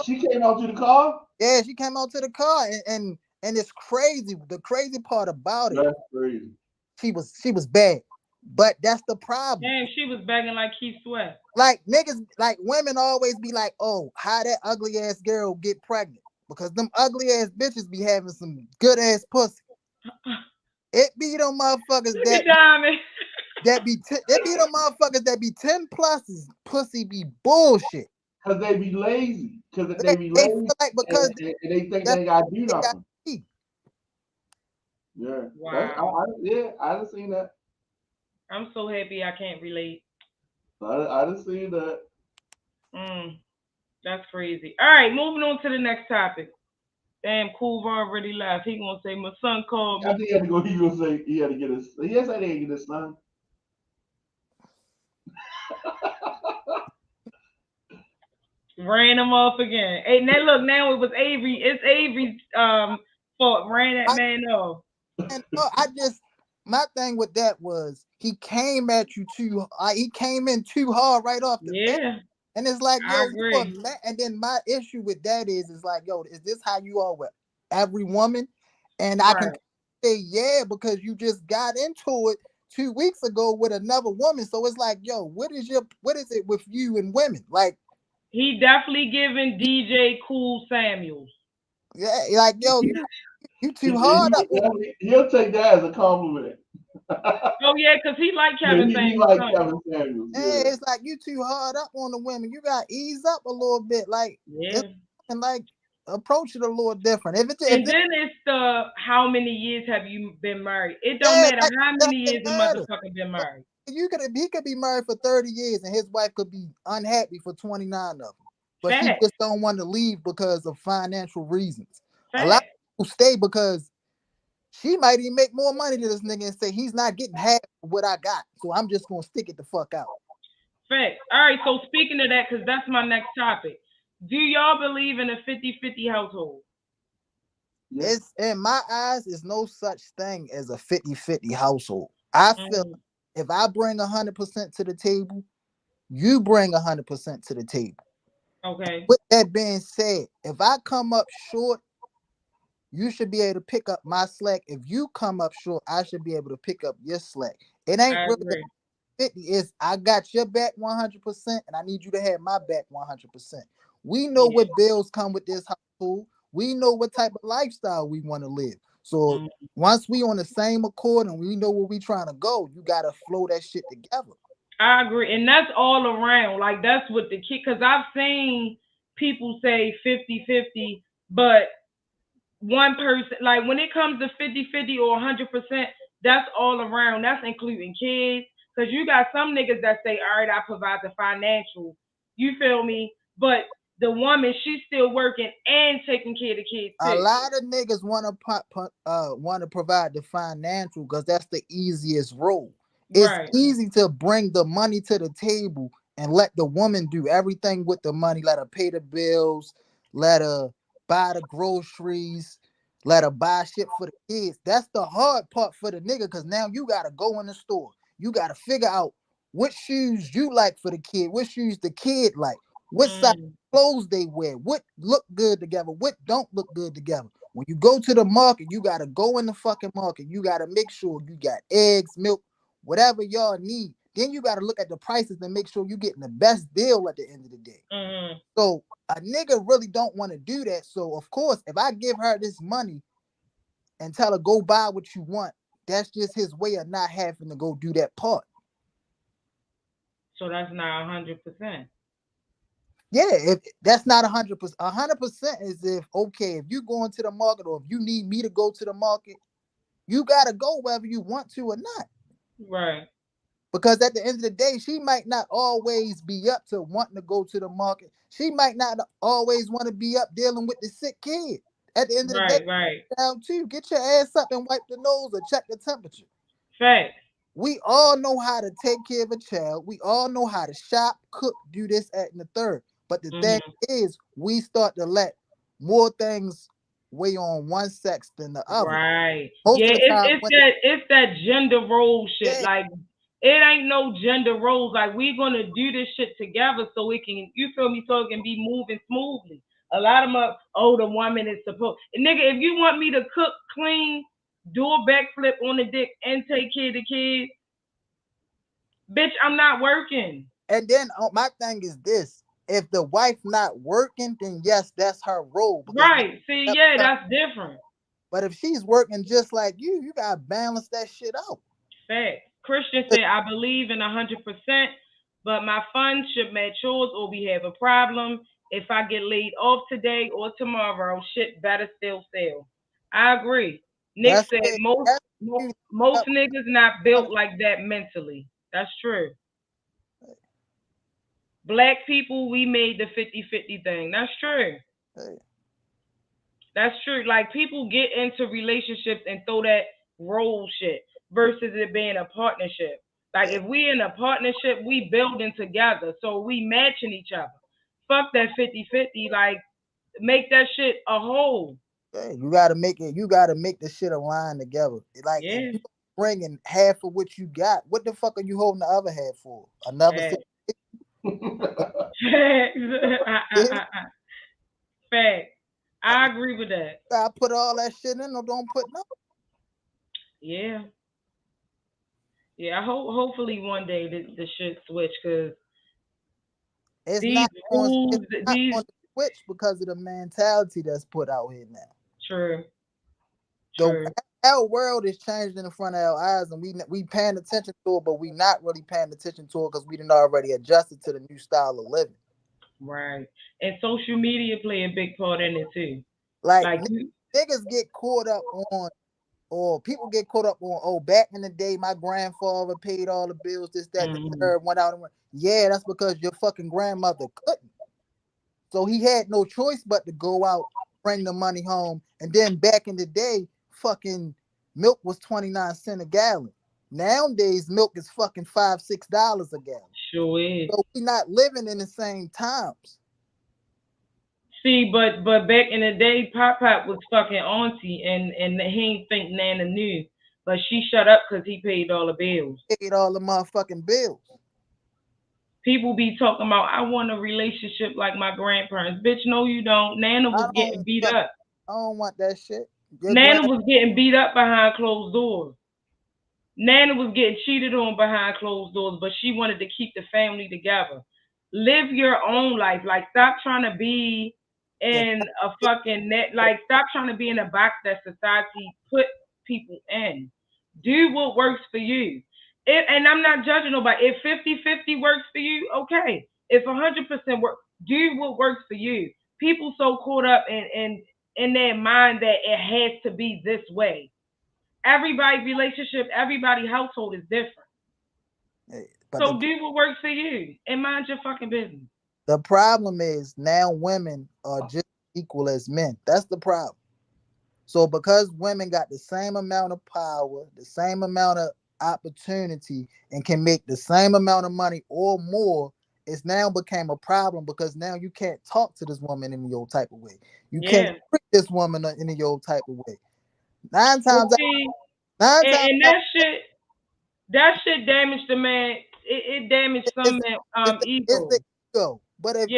she came out to the car. Yeah, she came out to the car, and it's crazy. The crazy part about it, that's crazy. She was bad, but that's the problem. Damn, she was begging like Keith Sweat. Like niggas, like women always be like, oh, how that ugly ass girl get pregnant? Because them ugly ass bitches be having some good ass pussy. It be them motherfuckers that be them motherfuckers that be 10 pluses. Pussy be bullshit. Because they be lazy. Because they be lazy. Feel like because and they think they gotta do nothing. Yeah. Wow. I done seen that. I'm so happy I can't relate. I done seen that. That's crazy. All right, moving on to the next topic. Damn, Cool already left. He gonna say my son called me. I think he had to go. He gonna say he had to get his. He said he had to get his son. Ran him off again. Hey, now look, now it was Avery. It's Avery's fault. Ran that man off. And my thing with that was he came at you too. He came in too hard right off the bat. And it's like, yo, and then my issue with that is like, yo, is this how you are with every woman? And I can say, yeah, because you just got into it 2 weeks ago with another woman. So it's like, yo, what is it with you and women? Like, he definitely giving DJ Cool Samuels. Yeah, like, yo, you too hard. He'll take that as a compliment. Oh yeah, because he like Kevin Samuels. He like Kevin Samuels. Hey, it's like you too hard up on the women. You got to ease up a little bit, like, and like approach it a little different. Then it's the how many years have you been married? It don't matter how many years a motherfucker been married. He could be married for 30 years and his wife could be unhappy for 29 of them, but she just don't want to leave because of financial reasons. A lot of people stay because she might even make more money than this nigga and say he's not getting half of what I got, so I'm just gonna stick it the fuck out. Fact. All right, so speaking of that, because that's my next topic, do y'all believe in a 50-50 household? It's in my eyes, there's no such thing as a 50-50 household. I feel if I bring 100% to the table, you bring 100% to the table. Okay. With that being said, if I come up short, you should be able to pick up my slack. If you come up short, I should be able to pick up your slack. It ain't really 50. It's I got your back 100%, and I need you to have my back 100%. We know what bills come with this household. We know what type of lifestyle we want to live. So once we on the same accord and we know where we trying to go, you gotta flow that shit together. I agree, and that's all around. Like that's what the kid. Because I've seen people say 50-50, but one person, like when it comes to 50-50 or 100%, that's all around. That's including kids. Because you got some niggas that say, all right, I provide the financial. You feel me? But the woman, she's still working and taking care of the kids too. A lot of niggas want to provide the financial because that's the easiest role. It's easy to bring the money to the table and let the woman do everything with the money. Let her pay the bills. Let her buy the groceries, let her buy shit for the kids. That's the hard part for the nigga, because now you gotta go in the store. You gotta figure out what shoes you like for the kid, what shoes the kid like, what size clothes they wear, what look good together, what don't look good together. When you go to the market, you gotta go in the fucking market. You gotta make sure you got eggs, milk, whatever y'all need. then you got to look at the prices and make sure you're getting the best deal at the end of the day. So a nigga really don't want to do that. So of course, if I give her this money and tell her go buy what you want, that's just his way of not having to go do that part. So that's not 100%. Yeah, if that's not 100%. 100% is if if you go into the market or if you need me to go to the market, you gotta go whether you want to or not. Right. Because at the end of the day, she might not always be up to wanting to go to the market. She might not always want to be up dealing with the sick kid. At the end of the day, down too, get your ass up and wipe the nose or check the temperature. Fact. We all know how to take care of a child. We all know how to shop, cook, do this, that, and the third. But the thing is, we start to let more things weigh on one sex than the other. Right. It's that gender role shit. Like, it ain't no gender roles. Like, we're gonna do this shit together so it can, you feel me, so it can be moving smoothly. A lot of them the woman is supposed. Nigga, if you want me to cook, clean, do a backflip on the dick, and take care of the kids, bitch, I'm not working. And then my thing is this: if the wife not working, then yes, that's her role. Right. See, that's different. But if she's working just like you gotta balance that shit out. Fact. Christian said, I believe in 100%, but my funds should match yours or we have a problem. If I get laid off today or tomorrow, shit better still sell. I agree. Nick said most niggas not built like that mentally. That's true. Black people, we made the 50-50 thing. That's true. That's true. Like, people get into relationships and throw that role shit versus it being a partnership. Like, if we in a partnership, we building together. So we matching each other. Fuck that 50-50. Like, make that shit a whole. You gotta make it. You gotta make the shit align together. Like, if you bringing half of what you got, what the fuck are you holding the other half for? Another. Fact. I agree with that. I put all that shit in or don't put no. Yeah. Yeah, hopefully one day the shit switch, because it's not going to switch because of the mentality that's put out here now. True. Our world is changing in front of our eyes, and we paying attention to it, but we not really paying attention to it because we didn't already adjusted to the new style of living. Right. And social media play a big part in it too. Like niggas get caught up on, or people get caught up on, back in the day, my grandfather paid all the bills, this, that, the third, went out and went. Yeah, that's because your fucking grandmother couldn't. So he had no choice but to go out, bring the money home. And then back in the day, fucking milk was 29 cents a gallon. Nowadays, milk is fucking $5-6 a gallon. Sure is. So we not living in the same times. See, but back in the day, Pop was fucking auntie, and he ain't think Nana knew, but she shut up because he paid all the bills. Paid all the motherfucking bills. People be talking about, I want a relationship like my grandparents. Bitch, no, you don't. Nana was getting beat up. I don't want that shit. Nana was getting beat up behind closed doors. Nana was getting cheated on behind closed doors, but she wanted to keep the family together. Live your own life. Like, stop trying to be in a fucking net. Like, stop trying to be in a box that society put people in. Do what works for you. And I'm not judging nobody. If 50-50 works for you, okay. If 100% works, do what works for you. People so caught up in their mind that it has to be this way. Everybody's relationship, everybody's household is different. So do what works for you and mind your fucking business. The problem is now women are just equal as men. That's the problem. So because women got the same amount of power, the same amount of opportunity, and can make the same amount of money or more, it's now became a problem because now you can't talk to this woman in your type of way. You can't treat this woman in your type of way. Nine times that shit damaged the man. It damaged some man ego. It's the ego. But if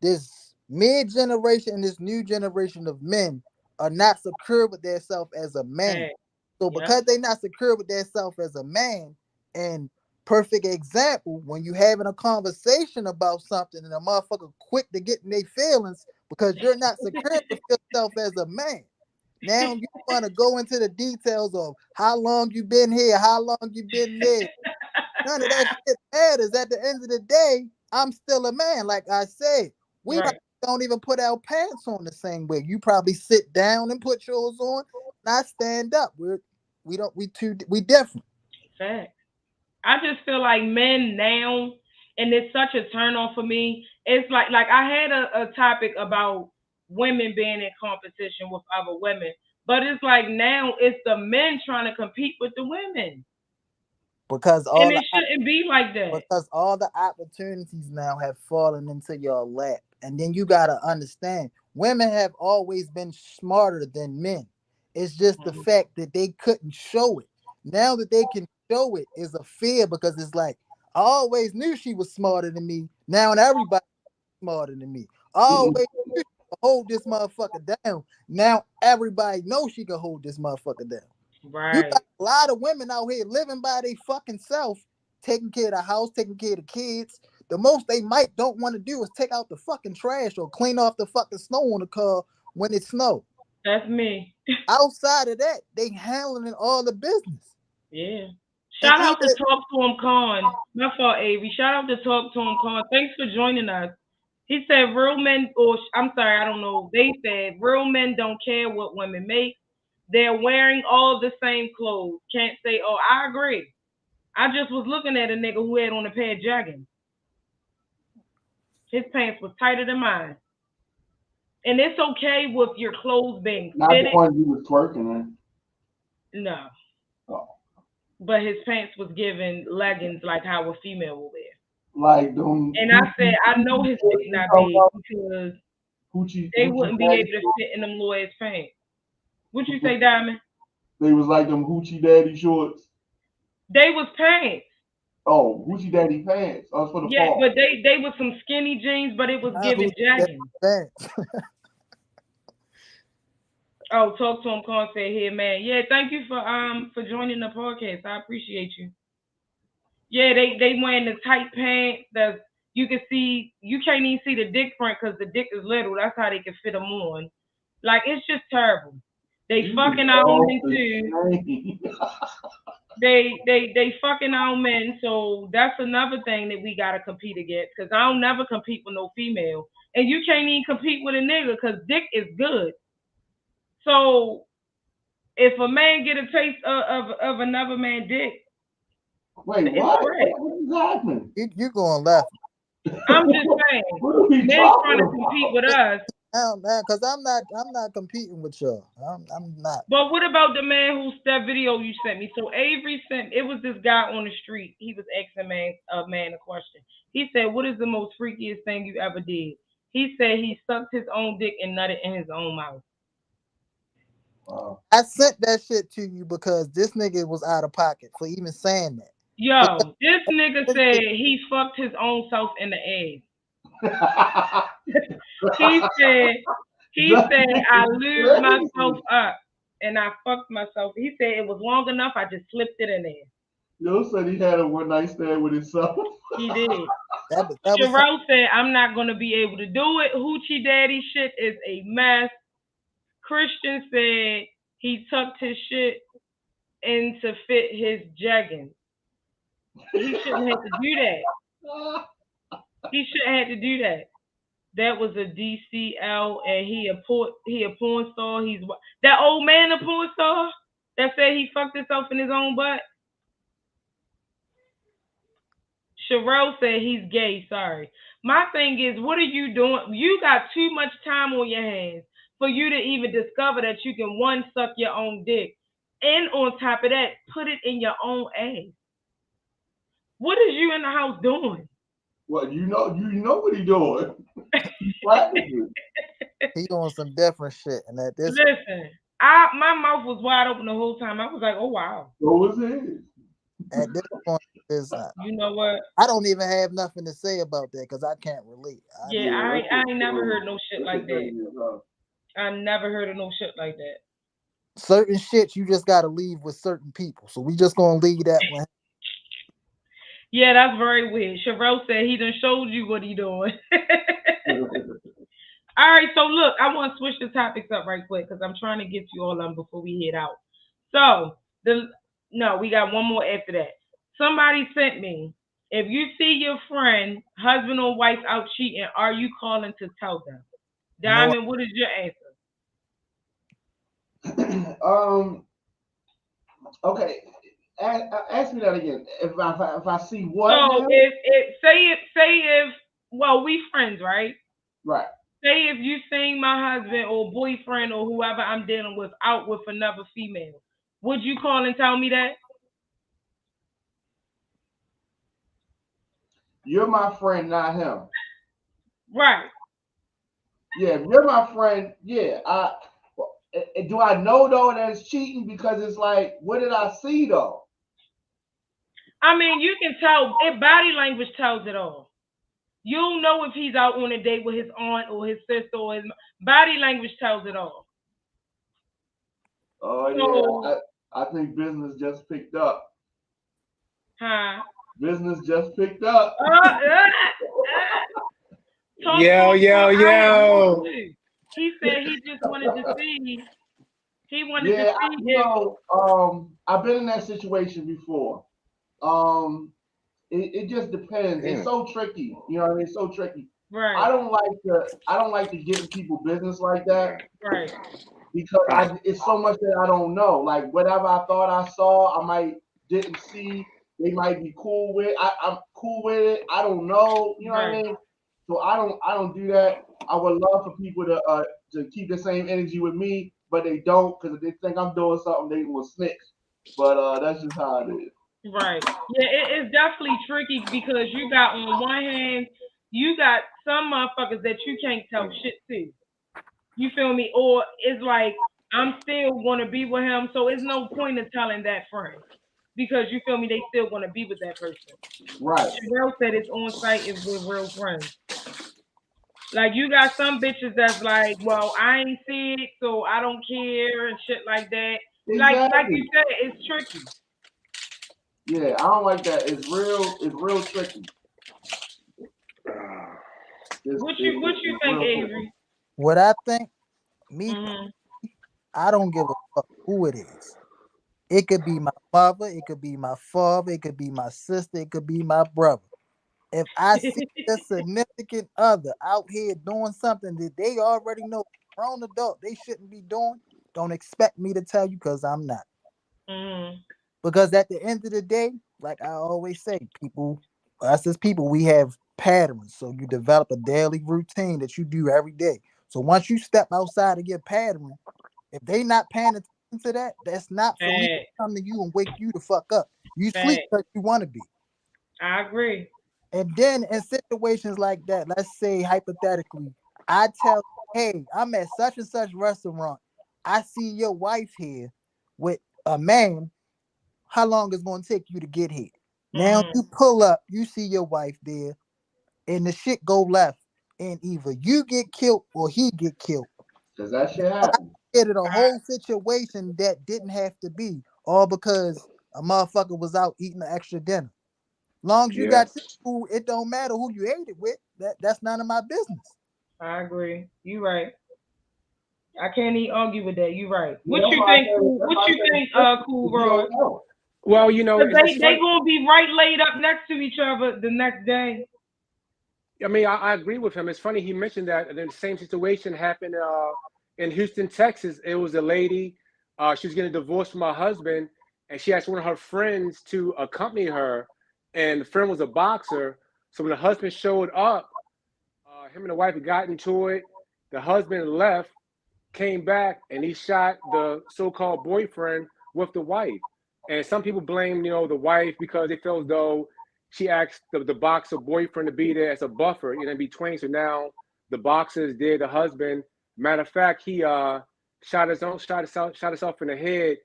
this mid generation and this new generation of men are not secure with themselves as a man. So because they not secure with themselves as a man, and perfect example, when you having a conversation about something and a motherfucker quick to get in their feelings because you're not secure with yourself as a man. Now you want to go into the details of how long you been here, how long you been there. None of that shit matters. At the end of the day, I'm still a man. Like I said, we don't even put our pants on the same way. You probably sit down and put yours on, not stand up. We different. Fact. I just feel like men now, and it's such a turn on for me. It's like I had a topic about women being in competition with other women, but it's like now it's the men trying to compete with the women. Because it shouldn't be like that. Because all the opportunities now have fallen into your lap. And then you gotta understand, women have always been smarter than men. It's just the fact that they couldn't show it. Now that they can show it is a fear, because it's like, I always knew she was smarter than me. Now everybody's smarter than me. I always knew she could hold this motherfucker down. Now everybody knows she can hold this motherfucker down. Right. You got a lot of women out here living by their fucking self, taking care of the house, taking care of the kids. The most they don't want to do is take out the fucking trash or clean off the fucking snow on the car when it snows. That's me. Outside of that, they handling all the business. Yeah. Shout out to Talk to Him Con. My fault, Avery. Shout out to Talk to Him Con. Thanks for joining us. He said real men, or I'm sorry, I don't know. They said real men don't care what women make. They're wearing all the same clothes. Can't say, oh, I agree. I just was looking at a nigga who had on a pair of jogging. His pants was tighter than mine. And it's okay with your clothes being fitted. Not the one you was twerking, right? No. Oh. But his pants was giving leggings like how a female will wear. Like them. And I said, I know his dick not big because they wouldn't be able to fit in them lawyers' pants. What you say, Diamond? They was like them hoochie daddy shorts. They was pants. Oh, hoochie daddy pants. Oh, for the fall. But they was some skinny jeans, but it was giving jagging. Oh, Talk to Him Con said here, man. Yeah, thank you for joining the podcast. I appreciate you. Yeah, they wearing the tight pants that you can see. You can't even see the dick print because the dick is little. That's how they can fit them on. Like, it's just terrible. They fucking our men too. They fucking our men. So that's another thing that we gotta compete against. Cause I'll never compete with no female, and you can't even compete with a nigga because dick is good. So if a man get a taste of another man's dick, wait, what? What is happening? You going left? I'm just saying, men trying to compete with us. Because I'm not competing with y'all. I'm not. But what about the man that video you sent me? So Avery sent. It was this guy on the street. He was asking a man a question. He said, "What is the most freakiest thing you ever did?" He said he sucked his own dick and nutted in his own mouth. Wow. I sent that shit to you because this nigga was out of pocket for even saying that. Yo, this nigga said he fucked his own self in the ass. he said I lubed myself up and I fucked myself. He said it was long enough, I just slipped it in there. Yo said he had a one night stand with himself. He did. Sherelle said I'm not gonna be able to do it. Hoochie daddy shit is a mess. Christian said he tucked his shit in to fit his jeggings. He shouldn't have to do that. He shouldn't have to do that. That was a DCL, and he a porn star. He's that old man a porn star that said he fucked himself in his own butt. Sherelle said he's gay. Sorry. My thing is, what are you doing? You got too much time on your hands for you to even discover that you can, one, suck your own dick, and on top of that, put it in your own ass. What is you in the house doing? Well, you know what he doing. He doing some different shit, and at this. Listen, my mouth was wide open the whole time. I was like, oh wow. So was his. At this point, you know what? I don't even have nothing to say about that because I can't relate. I ain't never heard no shit like that. I never heard of no shit like that. certain shit you just gotta leave with certain people. So we just gonna leave that one. Yeah, that's very weird. Sherelle said he done showed you what he doing. All right, so look, I want to switch the topics up right quick because I'm trying to get you all on before we head out. So we got one more after that. Somebody sent me, if you see your friend, husband or wife out cheating, are you calling to tell them? Diamond, No. what is your answer? Okay. Ask me that again. If I see what? So if well, we friends, right? Right. Say if you seen my husband or boyfriend or whoever I'm dealing with out with another female, would you call and tell me that? You're my friend, not him. Right. Yeah, if you're my friend, yeah. Do I know though that it's cheating? Because it's like, what did I see though? I mean, you can tell. Body language tells it all. You'll know if he's out on a date with his aunt or his sister or his body language tells it all. Oh yeah, I think business just picked up. Huh? Business just picked up. Yo. He said he just wanted to see. He wanted to see I've been in that situation before. It just depends. It's so tricky. You know what I mean? It's so tricky. Right. I don't like to get in people business like that. Right. Because it's so much that I don't know. Like whatever I thought I saw, I didn't see. They might be cool with. I'm cool with it. I don't know. You know what I mean? So I don't do that. I would love for people to keep the same energy with me, but they don't because if they think I'm doing something, they will snitch. But that's just how it is. Right. Yeah, it's definitely tricky because you got on one hand, you got some motherfuckers that you can't tell shit to. You feel me? Or it's like I'm still gonna be with him, so it's no point in telling that friend because you feel me? They still gonna be with that person. Right. Sherelle said it's on site if we're real friends. Like you got some bitches that's like, well, I ain't see it, so I don't care and shit like that. Exactly. Like you said, it's tricky. Yeah, I don't like that. It's real tricky. What you think, Avery? What I think, I don't give a fuck who it is. It could be my mother, it could be my father, it could be my sister, it could be my brother. If I see a significant other out here doing something that they already know, grown adult, they shouldn't be doing, don't expect me to tell you because I'm not. Because at the end of the day, like I always say, us as people, we have patterns. So you develop a daily routine that you do every day. So once you step outside of your pattern, if they not paying attention to that, that's not for me to come to you and wake you the fuck up. You sleep because you want to be. I agree. And then in situations like that, let's say hypothetically, I tell, hey, I'm at such and such restaurant. I see your wife here with a man. How long is it going to take you to get here? Now you pull up, you see your wife there, and the shit go left, and either you get killed or he get killed. Because that shit happened. I created a whole situation that didn't have to be, all because a motherfucker was out eating an extra dinner. Long as you got your food, it don't matter who you ate it with. That's none of my business. I agree. You right. I can't even argue with that. You right. What you think? What you think? Cool, bro. Well, you know, they gonna be right laid up next to each other the next day. I mean, I agree with him. It's funny he mentioned that. And then the same situation happened in Houston, Texas. It was a lady. She was getting divorced from her husband, and she asked one of her friends to accompany her. And the friend was a boxer. So when the husband showed up, him and the wife had gotten into it. The husband left, came back, and he shot the so-called boyfriend with the wife. And some people blame, the wife because they feel as though she asked the boxer boyfriend to be there as a buffer, in between. So now the boxer is there, the husband. Matter of fact, he shot himself in the head,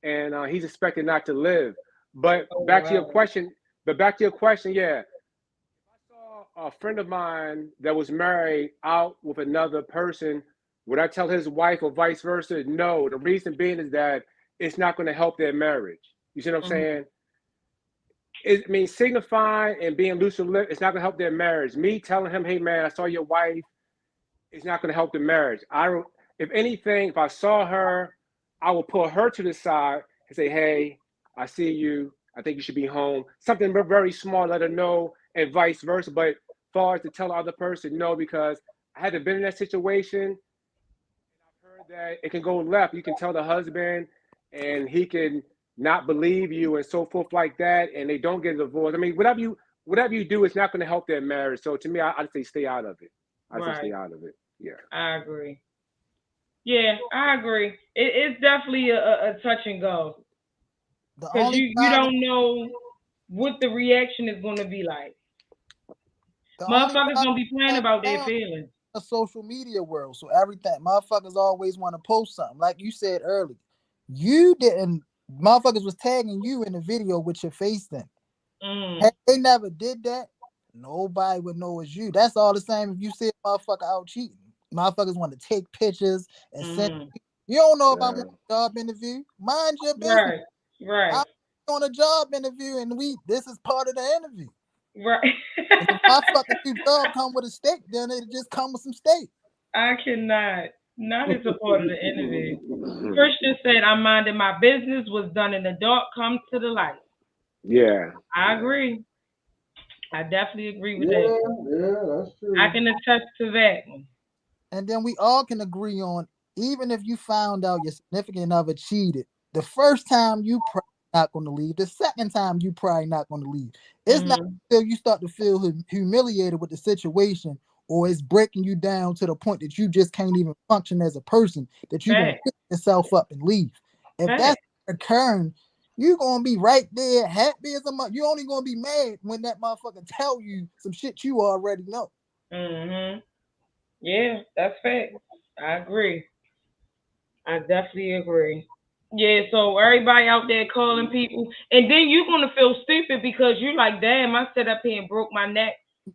and he's expected not to live. But back to your question, yeah. If I saw a friend of mine that was married out with another person, Would I tell his wife or vice versa? No. The reason being is that it's not going to help their marriage. You see what I'm saying? I mean, signifying and being loose with lip, it's not going to help their marriage. Me telling him, hey, man, I saw your wife, it's not going to help the marriage. If anything, if I saw her, I will pull her to the side and say, hey, I see you. I think you should be home. Something very small, let her know, and vice versa. But as far as to tell the other person, no, because I hadn't been in that situation. And I've heard that it can go left. You can tell the husband, and he can not believe you and so forth like that, and they don't get a divorce. I mean, whatever you do, it's not going to help their marriage. So to me, I'd say stay out of it. I'd say stay out of it. Yeah. I agree. Yeah, I agree. It's definitely a touch and go. Because you don't know what the reaction is going to be like. Motherfuckers gonna be playing about their feelings. A social media world, so everything motherfuckers always want to post something. Like you said earlier, you didn't. Motherfuckers was tagging you in the video with your face in. If they never did that, nobody would know it's you. That's all the same. If you see a motherfucker out cheating, motherfuckers want to take pictures and send. You don't know if I'm on a job interview. Mind your business. Right. I'm on a job interview, and this is part of the interview. Right. If my fucking job come with a steak, then it just come with some steak. I cannot. Not as a part of the interview. Christian said, I'm minding my business, was done in the dark, comes to the light. Yeah. I agree. I definitely agree with that. Yeah, that's true. I can attest to that. And then we all can agree on, even if you found out your significant other cheated, the first time you probably not going to leave. The second time you probably not going to leave. It's not until you start to feel humiliated with the situation, or it's breaking you down to the point that you just can't even function as a person, that you're going to pick yourself up and leave. If that's occurring, you're going to be right there happy as a mother. You're only going to be mad when that motherfucker tell you some shit you already know. Yeah, that's fact. I agree. I definitely agree. Yeah, so everybody out there calling people, and then you're gonna feel stupid because you're like, damn, I sat up here and broke my neck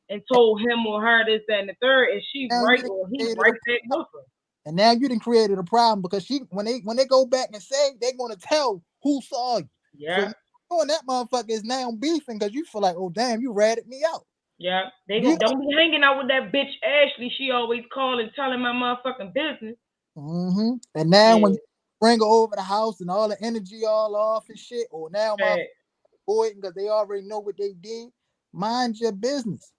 and told him or her this, that, and the third, and she right or he right back with her. And now you done created a problem because when they go back and say, they're gonna tell who saw you. Yeah. So and that motherfucker is now beefing because you feel like, oh damn, you ratted me out. Yeah, they don't be hanging out with that bitch Ashley. She always calling, telling my motherfucking business. And now when you bring her over the house and all the energy all off and shit, or now my boy, because they already know what they did, mind your business.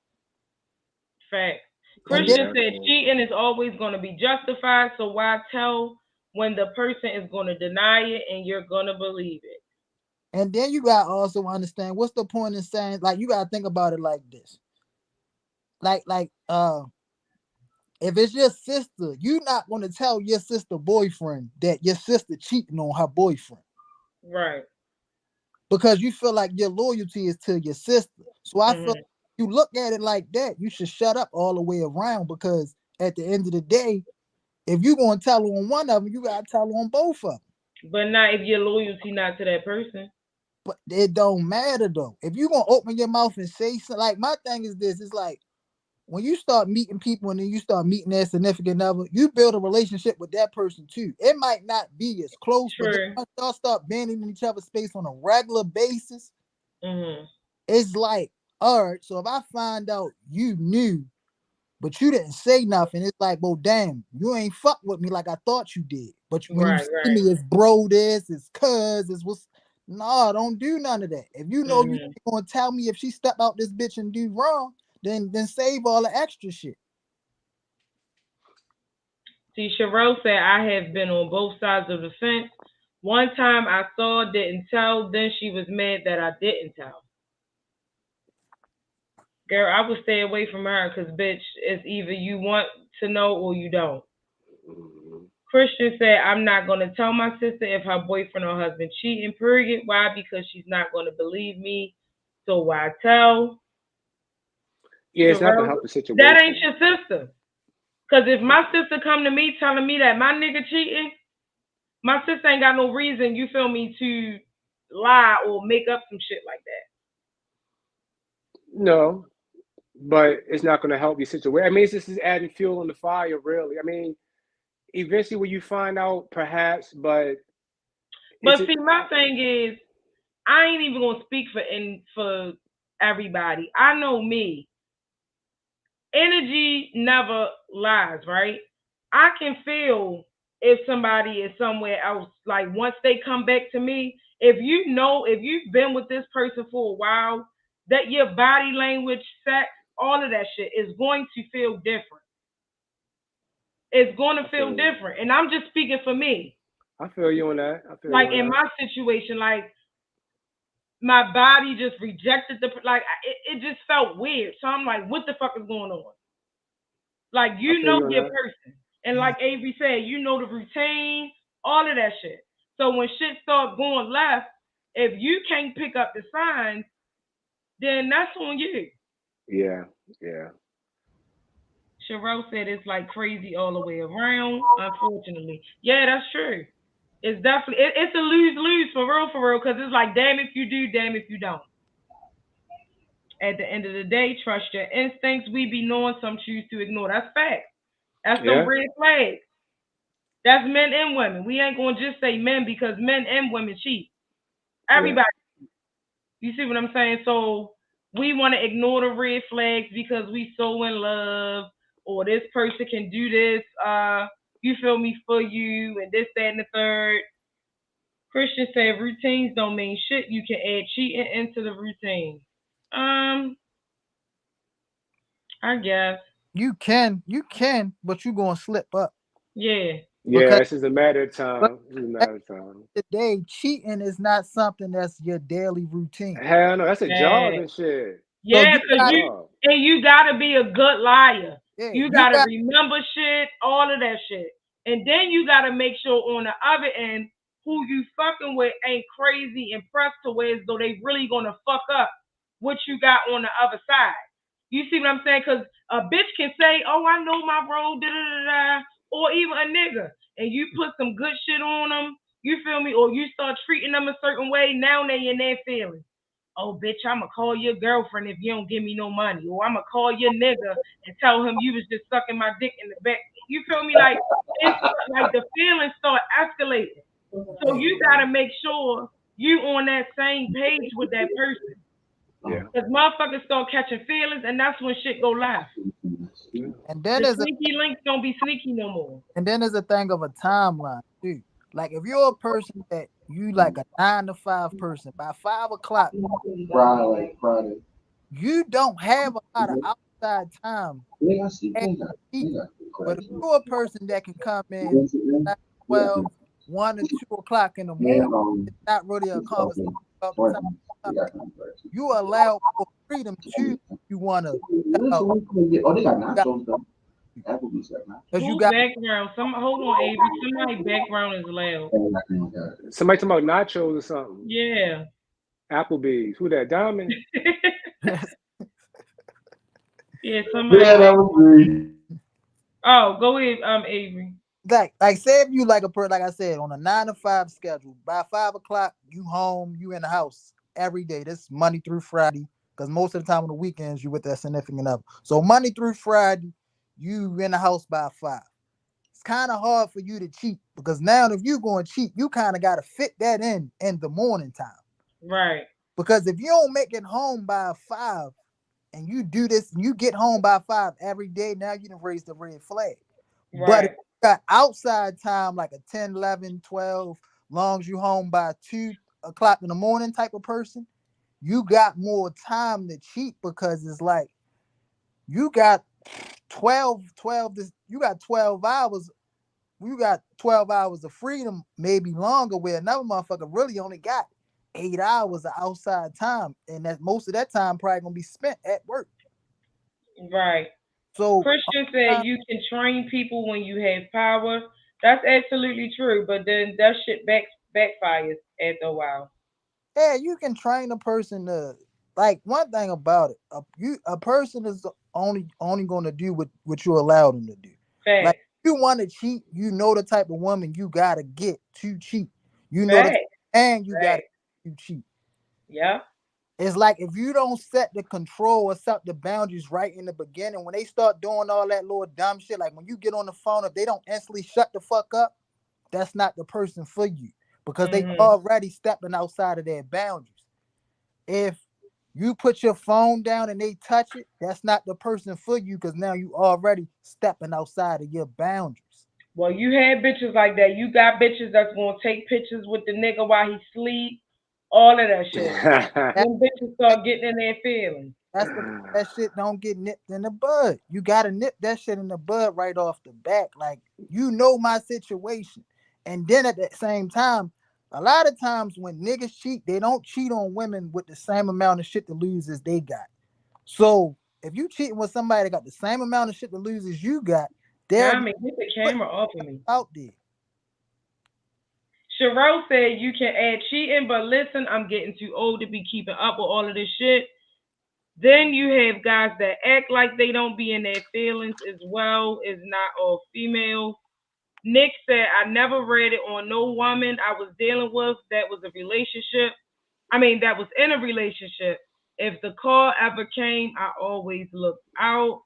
Fact. Christian said cheating is always going to be justified, so why tell when the person is going to deny it and you're going to believe it? And then you got to also understand, what's the point in saying, like, you got to think about it like this. If it's your sister, you're not going to tell your sister boyfriend that your sister cheating on her boyfriend. Right. Because you feel like your loyalty is to your sister. So I feel like you look at it like that, you should shut up all the way around, because at the end of the day, if you're going to tell her on one of them, you got to tell her on both of them. But not if your loyalty not to that person. But it don't matter though. If you're going to open your mouth and say something, like my thing is this, it's like, when you start meeting people and then you start meeting their significant other, you build a relationship with that person too. It might not be as close, but once y'all start banding in each other's space on a regular basis, it's like, all right, so if I find out you knew, but you didn't say nothing, it's like, well, damn, you ain't fuck with me like I thought you did. But when you see me, it's bro this, it's cuz, it's what's, no, don't do none of that. If you know you're going to tell me if she step out this bitch and do wrong, then save all the extra shit. See, Cheryl said, I have been on both sides of the fence. One time I saw, didn't tell, then she was mad that I didn't tell. Girl, I would stay away from her because, bitch, it's either you want to know or you don't. Christian said, I'm not going to tell my sister if her boyfriend or husband cheating, period. Why? Because she's not going to believe me. So why tell? Yeah, it's not going to help the situation. That ain't your sister. Because if my sister come to me telling me that my nigga cheating, my sister ain't got no reason, you feel me, to lie or make up some shit like that. No, but it's not going to help your situation. I mean, it's just adding fuel on the fire, really. I mean, eventually when you find out, perhaps, but see, my thing is, I ain't even gonna speak for everybody. I know me. Energy never lies, right? I can feel if somebody is somewhere else. Like once they come back to me, if you've been with this person for a while, that your body language, sex, all of that shit is going to feel different. It's going to feel different. And I'm just speaking for me. I feel you on that. Like in my situation, like my body just rejected it just felt weird. So I'm like, what the fuck is going on? Like you know your person. And like Avery said, you know the routine, all of that shit. So when shit start going left, if you can't pick up the signs, then that's on you. Yeah. Sherelle said it's like crazy all the way around, unfortunately. Yeah, that's true. It's definitely it's a lose-lose for real, because it's like damn if you do, damn if you don't. At the end of the day, trust your instincts. We be knowing, some choose to ignore. That's fact. That's some red flags. That's men and women. We ain't gonna just say men because men and women cheat. Everybody. Yeah. You see what I'm saying? So we want to ignore the red flags because we so in love, or this person can do this. You feel me for you, and this, that, and the third. Christian said routines don't mean shit. You can add cheating into the routine. I guess you can, but you're gonna slip up. Yeah. Yeah, this is a matter of time. Today, cheating is not something that's your daily routine. Hell no, that's a job and shit. Yeah, because you gotta be a good liar. Yeah, you gotta remember shit, all of that shit. And then you gotta make sure on the other end who you fucking with ain't crazy and pressed to where as though they really gonna fuck up what you got on the other side. You see what I'm saying? Because a bitch can say, oh, I know my role, da da da da, or even a nigga, and you put some good shit on them, you feel me? Or you start treating them a certain way, now they in their feelings. Oh, bitch, I'ma call your girlfriend if you don't give me no money. Or I'ma call your nigga and tell him you was just sucking my dick in the back. You feel me? Like, it's like the feelings start escalating. So you gotta make sure you on that same page with that person. Yeah. Because motherfuckers start catching feelings, and that's when shit go live. And then the sneaky links don't be sneaky no more. And then there's a thing of a timeline, too. Like if you're a person that you like a 9 to 5 person, by 5 o'clock, Friday, you don't have a lot of outside time. But if you're a person that can come in 12, 1 or 2 o'clock in the morning, it's not really a conversation about the time. You allow for freedom to you want to. Oh, they got nachos though. Because you got background. Hold on, Avery. Somebody's background is loud. Somebody talking about nachos or something. Yeah. Applebee's. Who that? Diamond. Yeah, somebody. Yeah, that was great. Oh, go ahead, Avery. Like say if you like a person, like I said, on a 9 to 5 schedule, by 5 o'clock you home, you in the house every day. This Monday through Friday, because most of the time on the weekends you with that significant other. So Monday through Friday, you in the house by 5. It's kind of hard for you to cheat because now if you going to cheat, you kind of got to fit that in the morning time. Right. Because if you don't make it home by 5 and you do this, and you get home by 5 every day, now you done raised the red flag. Right. But if you got outside time like a 10, 11, 12, long as you home by 2 o'clock in the morning type of person, you got more time to cheat because it's like you got 12 you got 12 hours. You got 12 hours of freedom, maybe longer, where another motherfucker really only got 8 hours of outside time. And that most of that time probably gonna be spent at work. Right. So Christian said you can train people when you have power. That's absolutely true, but then that shit backfires after a while. Yeah, you can train a person to, like, one thing about it, a person is only going to do what you allow them to do. Fact. Like, if you want to cheat, you know the type of woman you gotta get to cheat. You know and you gotta cheat. Yeah. It's like if you don't set the control or set the boundaries right in the beginning, when they start doing all that little dumb shit, like when you get on the phone, if they don't instantly shut the fuck up, that's not the person for you because they already stepping outside of their boundaries. If you put your phone down and they touch it, that's not the person for you because now you already stepping outside of your boundaries. Well, you had bitches like that. You got bitches that's gonna take pictures with the nigga while he sleep. All of that shit. Them bitches start getting in their feelings. That's because that shit don't get nipped in the bud. You gotta nip that shit in the bud right off the back. Like, you know my situation. And then at the same time, a lot of times when niggas cheat, they don't cheat on women with the same amount of shit to lose as they got. So if you cheating with somebody that got the same amount of shit to lose as you got, they're Get the camera off of me. out there. Cheryl said you can add cheating, but listen, I'm getting too old to be keeping up with all of this shit. Then you have guys that act like they don't be in their feelings as well. It's not all females. Nick said, I never read it on no woman I was dealing with that was a relationship. That was in a relationship. If the call ever came, I always looked out.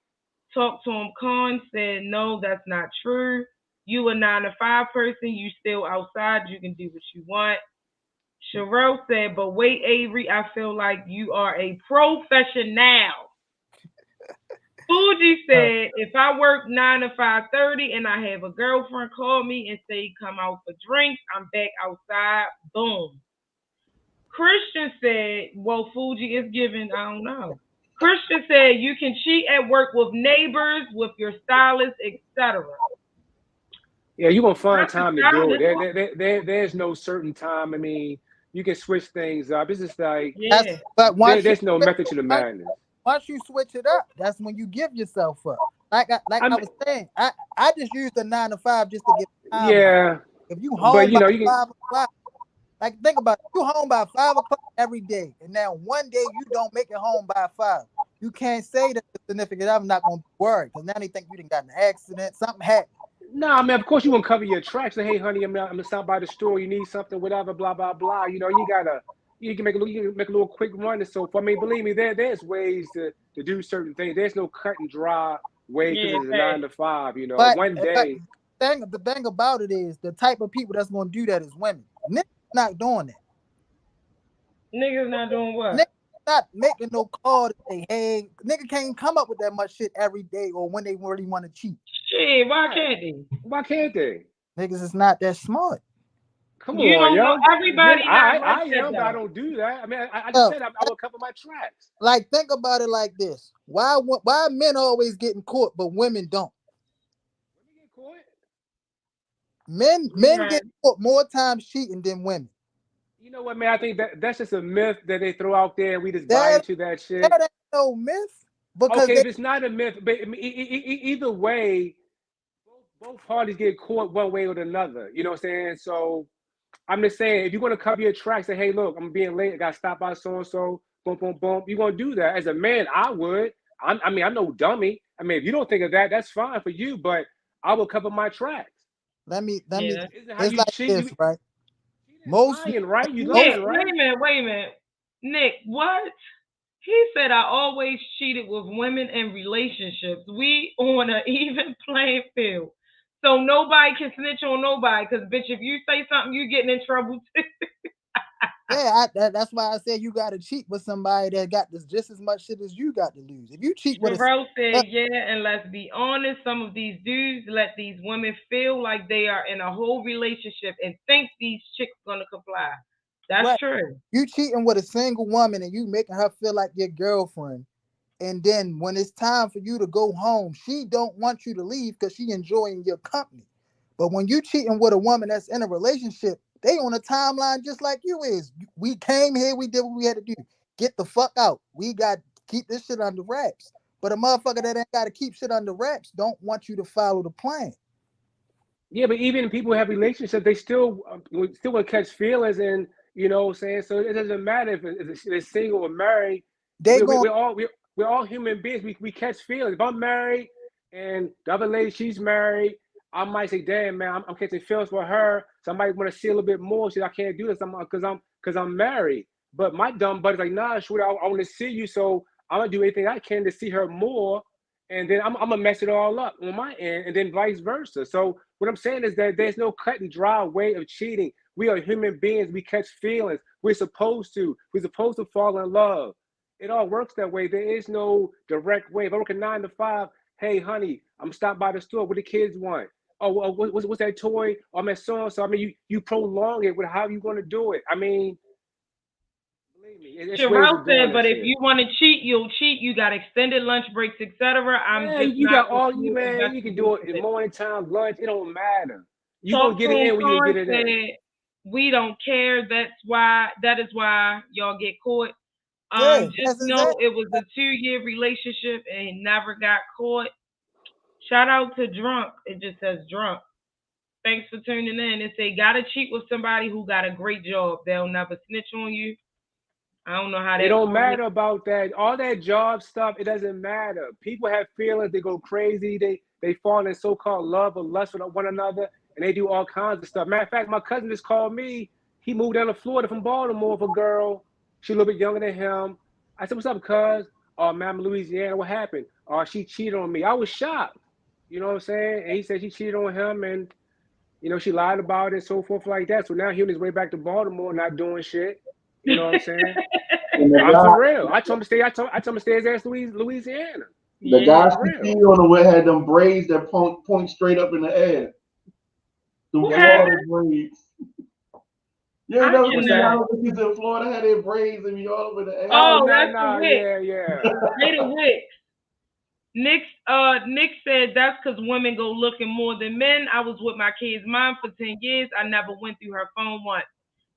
Talked to him. Khan said, no, that's not true. You a 9 to 5 person. You still outside. You can do what you want. Cheryl said, but wait, Avery, I feel like you are a professional. Fuji said, if I work 9 to 5:30 and I have a girlfriend call me and say come out for drinks, I'm back outside. Boom. Christian said, well, Fuji is giving, I don't know. Christian said you can cheat at work with neighbors, with your stylist, etc. Yeah, you're gonna find time to do it. There's no certain time. You can switch things up. It's just like, but there's no method to the madness. Once you switch it up, that's when you give yourself up. Like I was saying, I just used the 9 to 5 just to get time. Yeah. If you home by 5 o'clock, like think about it, you home by 5 o'clock every day, and now one day you don't make it home by 5. You can't say that the significant other not gonna be worried because now they think you done got in an accident, something happened. No, of course you want to cover your tracks. Say, hey, honey, I'm gonna stop by the store. You need something, whatever, blah blah blah. You can make a little quick run and so forth. Believe me, there's ways to do certain things. There's no cut and dry way because it's a 9 to 5. But, one day. The thing about it is the type of people that's gonna do that is women. Niggas not doing that. Niggas not doing what? Niggas not making no call to say, hey, nigga can't come up with that much shit every day or when they really want to cheat. Shit, why can't they? Why can't they? Niggas is not that smart. Come on, yo. Everybody I am, but I don't do that. I just said I will cover my tracks. Like, think about it like this. Why men always getting caught, but women don't? Women get caught? Men get caught more times cheating than women. You know what, man? I think that's just a myth that they throw out there. We just buy into that shit. That ain't no myth. Because if it's not a myth, but either way, both parties get caught one way or another. You know what I'm saying? So I'm just saying, if you're going to cover your tracks, say, hey, look, I'm being late. I got to stop by so-and-so, boom, boom, boom. You're going to do that. As a man, I would. I'm no dummy. If you don't think of that, that's fine for you, but I will cover my tracks. Let me. Isn't how it's you like cheat, this, right? Most lying, right? You lying, right? Wait a minute. Nick, what? He said I always cheated with women in relationships. We on an even playing field. So nobody can snitch on nobody, because bitch, if you say something, you getting in trouble too. Yeah, that's why I said you got to cheat with somebody that got just as much shit as you got to lose. If you cheat with Rose said, and let's be honest, some of these dudes let these women feel like they are in a whole relationship and think these chicks gonna comply. That's true. You cheating with a single woman and you making her feel like your girlfriend. And then when it's time for you to go home, she don't want you to leave because she enjoying your company. But when you cheating with a woman that's in a relationship, they on a timeline just like you is. We came here, we did what we had to do. Get the fuck out. We got to keep this shit under wraps. But a motherfucker that ain't got to keep shit under wraps don't want you to follow the plan. Yeah, but even if people have relationships, they still want to catch feelings, and you know what I'm saying? So it doesn't matter if they're single or married. We're all human beings. We catch feelings. If I'm married and the other lady, she's married, I might say, damn, man, I'm catching feelings for her. So I might want to see a little bit more. So I can't do this because I'm married. But my dumb buddy's like, nah, sweetie, I want to see you, so I'm gonna do anything I can to see her more, and then I'm gonna mess it all up on my end, and then vice versa. So what I'm saying is that there's no cut and dry way of cheating. We are human beings. We catch feelings. We're supposed to. We're supposed to fall in love. It all works that way. There is no direct way. If I work a 9 to 5, hey, honey, I'm stopped by the store. What the kids want? Oh, well, what's that toy? Oh, I'm at so. I mean, you prolong it with how you going to do it. I mean, believe me, it's ways Sherelle of doing said, but this if shit. you want to cheat, you'll cheat. You got extended lunch breaks, etc. I'm Yeah, just you not got going all to you man. You can do it in investigate. morning time, lunch. It don't matter. You gonna Talk get to it him. in when you Torn get it in. said, we don't care. That is why y'all get caught. Yeah, Just that's know exactly. it was a 2-year relationship and he never got caught. Shout out to Drunk. It just says Drunk. Thanks for tuning in. It say gotta cheat with somebody who got a great job. They'll never snitch on you. I don't know how It that don't correlates. matter about that. All that job stuff, it doesn't matter. People have feelings, they go crazy, they fall in so-called love or lust with one another, and they do all kinds of stuff. Matter of fact, my cousin just called me. He moved down to Florida from Baltimore with a girl. She a little bit younger than him. I said, what's up, cuz? Oh, man, I'm in Louisiana. What happened? Oh, she cheated on me. I was shocked. You know what I'm saying? And he said she cheated on him, and she lied about it, so forth like that. So now he on his way back to Baltimore, not doing shit. You know what I'm saying? And the I'm guy, for real. I told him to stay. I told him to stay his ass Louisiana. the Yeah. guy For she real. cheated on the way had them braids that point straight up in the air. The Who had Florida braids. You ain't I never can What's seen that? y'all niggas in Florida had their braids and be all over the air. Oh Oh, no, that's the no, wig. yeah. They the wig. Nick said that's because women go looking more than men. I was with my kid's mom for 10 years. I never went through her phone once.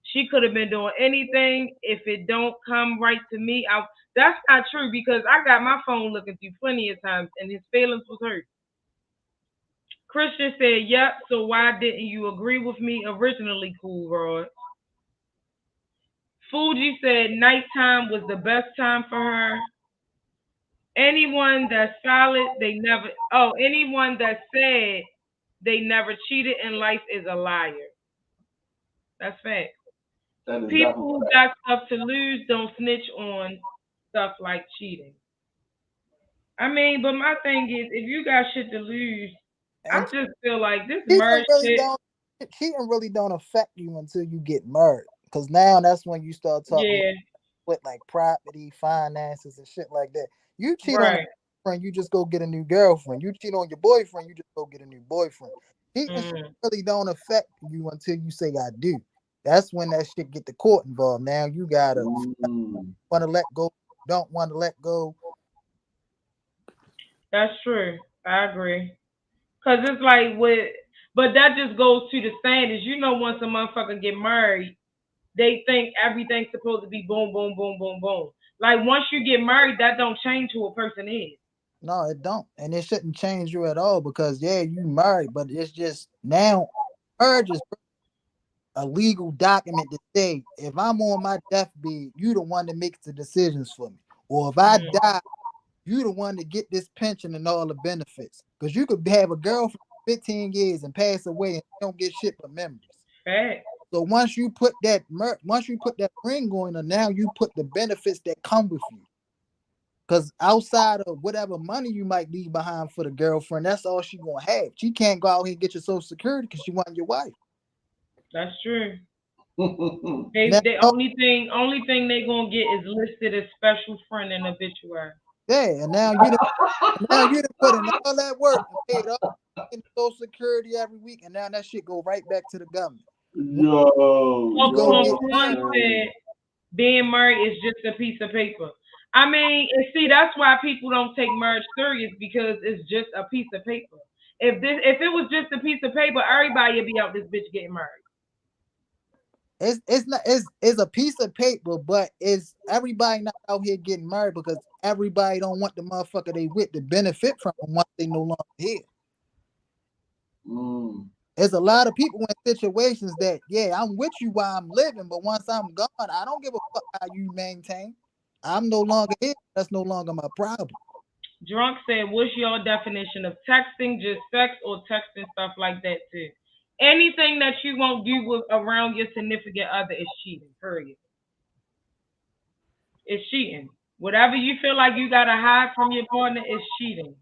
She could have been doing anything. If it don't come right to me, that's not true because I got my phone looking through plenty of times and his feelings was hurt. Christian said, yep, so why didn't you agree with me originally, Cool Rod? Fuji said nighttime was the best time for her. Anyone that's solid, anyone that said they never cheated in life is a liar. That's fact. That is People definitely who got stuff to lose don't snitch on stuff like cheating. I mean, but my thing is, if you got shit to lose, I And just feel like this cheating merge really shit. don't cheating really don't affect you until you get married. Cause now that's when you start talking Yeah, with like property, finances, and shit like that. You cheat on a right. girlfriend, you just go get a new girlfriend. You cheat on your boyfriend, you just go get a new boyfriend. Cheating shit Mm. really don't affect you until you say I do. That's when that shit get the court involved. Now you gotta want to let go, don't want to let go. That's true. I agree. Cause it's like but that just goes to the standards. You know, once a motherfucker get married, they think everything's supposed to be boom, boom, boom, boom, boom. Like once you get married, that don't change who a person is. No, it don't, and it shouldn't change you at all because yeah, you married, but it's just now marriage is a legal document to say if I'm on my deathbed, you the one that makes the decisions for me, or if I Mm. die, you the one to get this pension and all the benefits. Because you could have a girlfriend for 15 years and pass away and don't get shit but memories. Fact. So once you put that ring on her, now you put the benefits that come with you. Because outside of whatever money you might leave behind for the girlfriend, that's all she gonna have. She can't go out here and get your social security because she want your wife. That's true. Now, The only thing they gonna get is listed as special friend in obituary. yeah, and now you done put in all that work and paid all in social security every week, and now that shit go right back to the government. When you go get One married, said being married is just a piece of paper. I mean, and see, that's why people don't take marriage serious because it's just a piece of paper. If it was just a piece of paper, everybody would be out this bitch getting married. it's not it's a piece of paper, but it's everybody not out here getting married because everybody don't want the motherfucker they with to benefit from them once they no longer here. There's a lot of people in situations that, yeah, I'm with you while I'm living, but once I'm gone, I don't give a fuck how you maintain. I'm no longer here. That's no longer my problem. Drunk said, "What's your definition of texting? Just sex or texting stuff like that too? Anything that you won't do with around your significant other is cheating. Period." It's cheating. Whatever you feel like you gotta hide from your partner is cheating.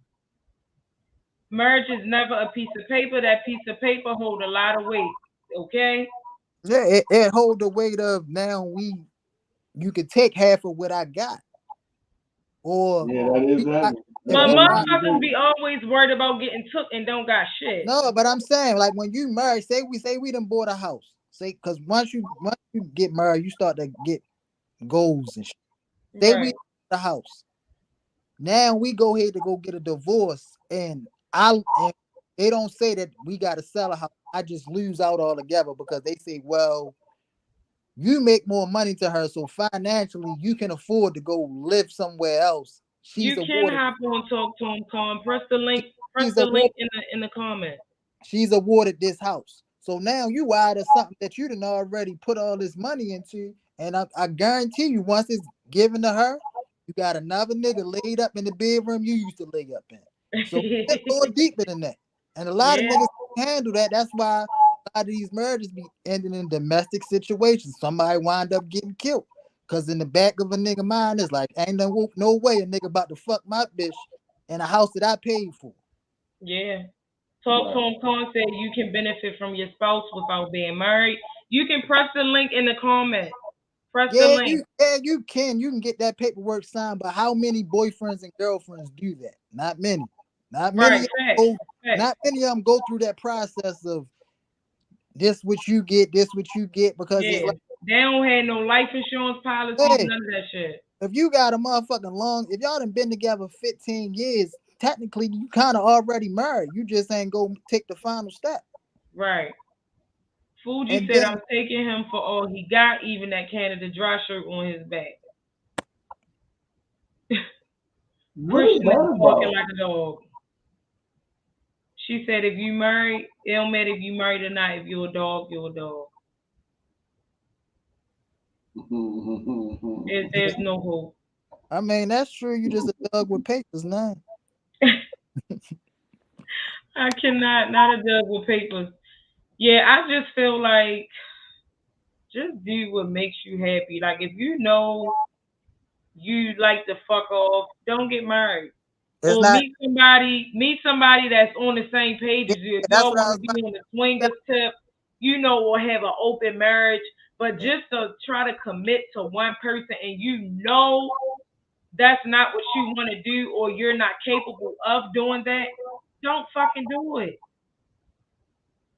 Marriage is never a piece of paper. That piece of paper hold a lot of weight. Okay? Yeah, it hold the weight of now you can take half of what I got. Or yeah, that is heavy. But motherfuckers be always worried about getting took and don't got shit. No, but I'm saying, like, when you marry, say we done bought a house. Say, because once you get married, you start to get goals and shit. Say we bought a house. Now we go ahead to go get a divorce, and they don't say that we gotta sell a house. I just lose out altogether because they say, well, you make more money to her, so financially you can afford to go live somewhere else. You can hop on Talk to Him, Con. Press the link. Press the link in the comment. She's awarded this house. So now you out of something that you done already put all this money into, and I guarantee you, once it's given to her, you got another nigga laid up in the bedroom you used to lay up in. So it's going deeper than that. And a lot of niggas handle that. That's why a lot of these marriages be ending in domestic situations. Somebody wind up getting killed. Cause in the back of a nigga mind is like, ain't no way a nigga about to fuck my bitch in a house that I paid for. Yeah. Talk to Him, Con said you can benefit from your spouse without being married. You can press the link in the comment. Press the link. You can get that paperwork signed, but how many boyfriends and girlfriends do that? Not many. Not many. Not many of them go through that process of this what you get, because it's like, they don't have no life insurance policies, none of that shit. If you got a motherfucking if y'all done been together 15 years, technically you kind of already married. You just ain't go take the final step. Right. Fuji said, I'm taking him for all he got, even that Canada Dry shirt on his back. Christian is walking like a dog. She said, if you married, it don't matter if you married or not. If you're a dog, you're a dog. There's no hope. I mean, that's true. You just a dog with papers now. I cannot, not a dog with papers. Yeah, I just feel like just do what makes you happy. Like, if you know you like to fuck off, don't get married. Or meet somebody that's on the same page as you. If y'all want to be on the swingers tip, or have an open marriage, but just to try to commit to one person and that's not what you want to do, or you're not capable of doing that, don't fucking do it.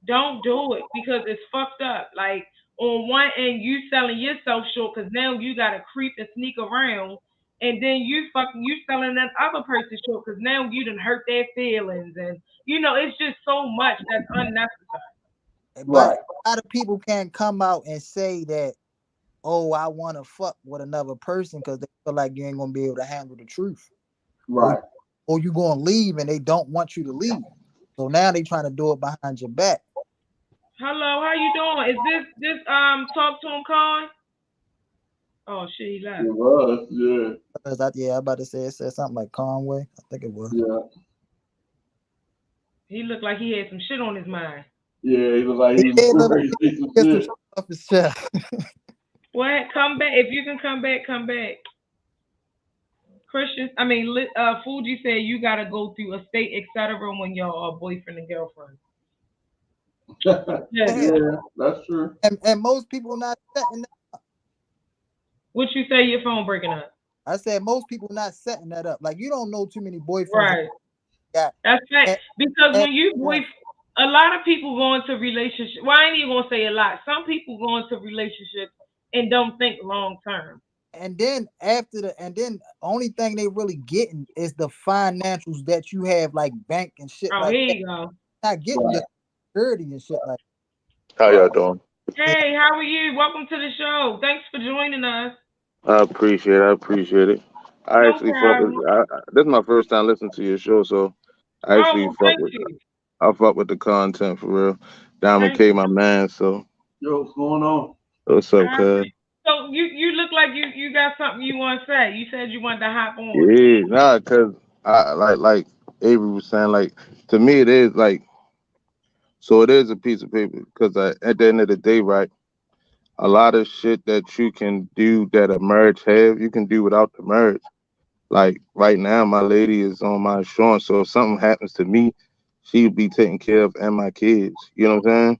Don't do it, because it's fucked up. Like, on one end, you selling yourself short because now you got to creep and sneak around, and then you selling that other person short because now you done hurt their feelings, and it's just so much that's unnecessary. But a lot of people can't come out and say that, oh, I want to fuck with another person because they feel like you ain't gonna be able to handle the truth, right? Or you gonna leave and they don't want you to leave, so now they trying to do it behind your back. Hello, how you doing? Is this Talk to Him, Con? Oh shit, he left. It was, yeah. Yeah, I about to say it said something like Conway. I think it was. Yeah. He looked like he had some shit on his mind. Yeah, he was like he was crazy. Some shit off his chest. What? Come back. If you can come back, come back. Fuji said you gotta go through a state, etc. when y'all are boyfriend and girlfriend. Yeah, that's true. And most people not setting that up. What you say? Your phone breaking up? I said most people not setting that up. Like, you don't know too many boyfriends. Right. That's right. Because when you a lot of people go into relationships. Well, I ain't even gonna say a lot. Some people go into relationships and don't think long term. And then only thing they really getting is the financials that you have, like bank and shit. Oh, here you go. Not getting the security and shit like that. How y'all doing? Hey, how are you? Welcome to the show. Thanks for joining us. I appreciate it. I actually this is my first time listening to your show, so I actually fuck with the content for real. Diamond K, my man. So yo, what's going on? What's up, cuz? So you look like you got something you want to say. You said you wanted to hop on. Yeah, nah, cause I like Avery was saying, like, to me it is like, so it is a piece of paper, because at the end of the day, right, a lot of shit that you can do that a marriage have, you can do without the marriage. Like right now, my lady is on my insurance, so if something happens to me, she'll be taken care of and my kids. You know what I'm saying?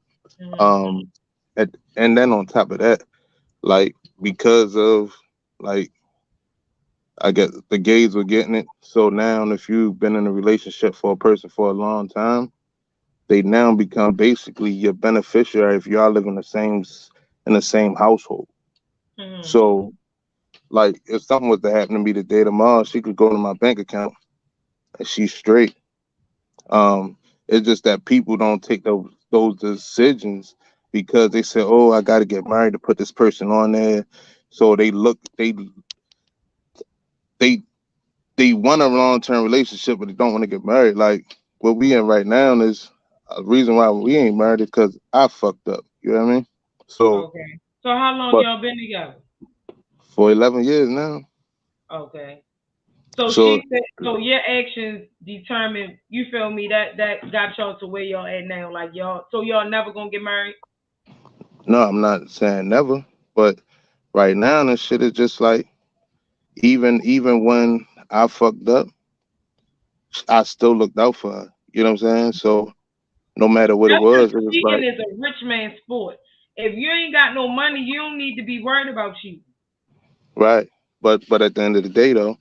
Um, and then on top of that, like because of like I guess the gays were getting it. So now, if you've been in a relationship for a person for a long time, they now become basically your beneficiary if y'all live in the same household. So, like, if something was to happen to me today, tomorrow, she could go to my bank account and she's straight. It's just that people don't take those decisions because they say, "Oh, I got to get married to put this person on there." So they they want a long term relationship, but they don't want to get married. Like what we in right now is a reason why we ain't married is because I fucked up. You know what I mean? So, Okay. So how long but y'all been together? for 11 years now. Okay. So So she said, so your actions determine, you feel me, that got y'all to where y'all at now. Like y'all, so y'all never gonna get married? no, I'm not saying never, but right now this shit is just like even when I fucked up, I still looked out for her. You know what I'm saying? So no matter what it That's was, because it was cheating like is a rich man's sport. If you ain't got no money, you don't need to be worried about cheating. right. But at the end of the day though,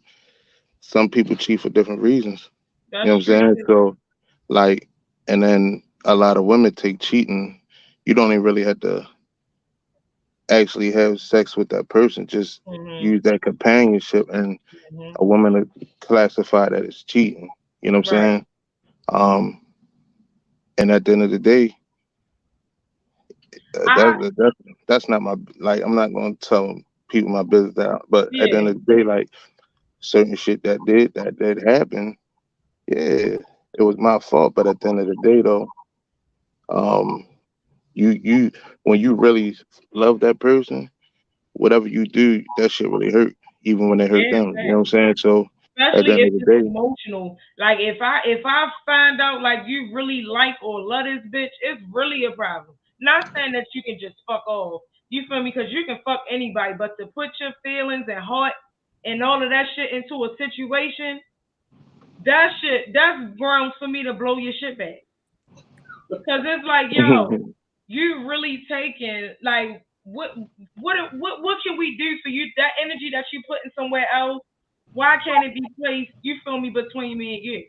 some people cheat for different reasons. You That's know what I'm true saying? too. So like, and then a lot of women take cheating. You don't even really have to actually have sex with that person. Just Mhm. use that companionship, and Mhm. a woman to classify that as cheating. You know what I'm Right. saying? Um, and at the end of the day, I that's not my like. I'm not going to tell people my business out. But at the end yeah. of the day, like certain shit that did happen, yeah, it was my fault. But at the end of the day, though, um, you when you really love that person, whatever you do, that shit really hurt, even when it hurt Yeah, them. You know what I'm facts. saying? So at the Especially end if of the it's day, emotional. Like if I find out like you really like or love this bitch, it's really a problem. Not saying that you can just fuck off. You feel me? Because you can fuck anybody, but to put your feelings and heart and all of that shit into a situation, that's grounds for me to blow your shit back. Cause it's like, yo, you really taking like what can we do for you? That energy that you putting somewhere else, why can't it be placed? You feel me, between me and you?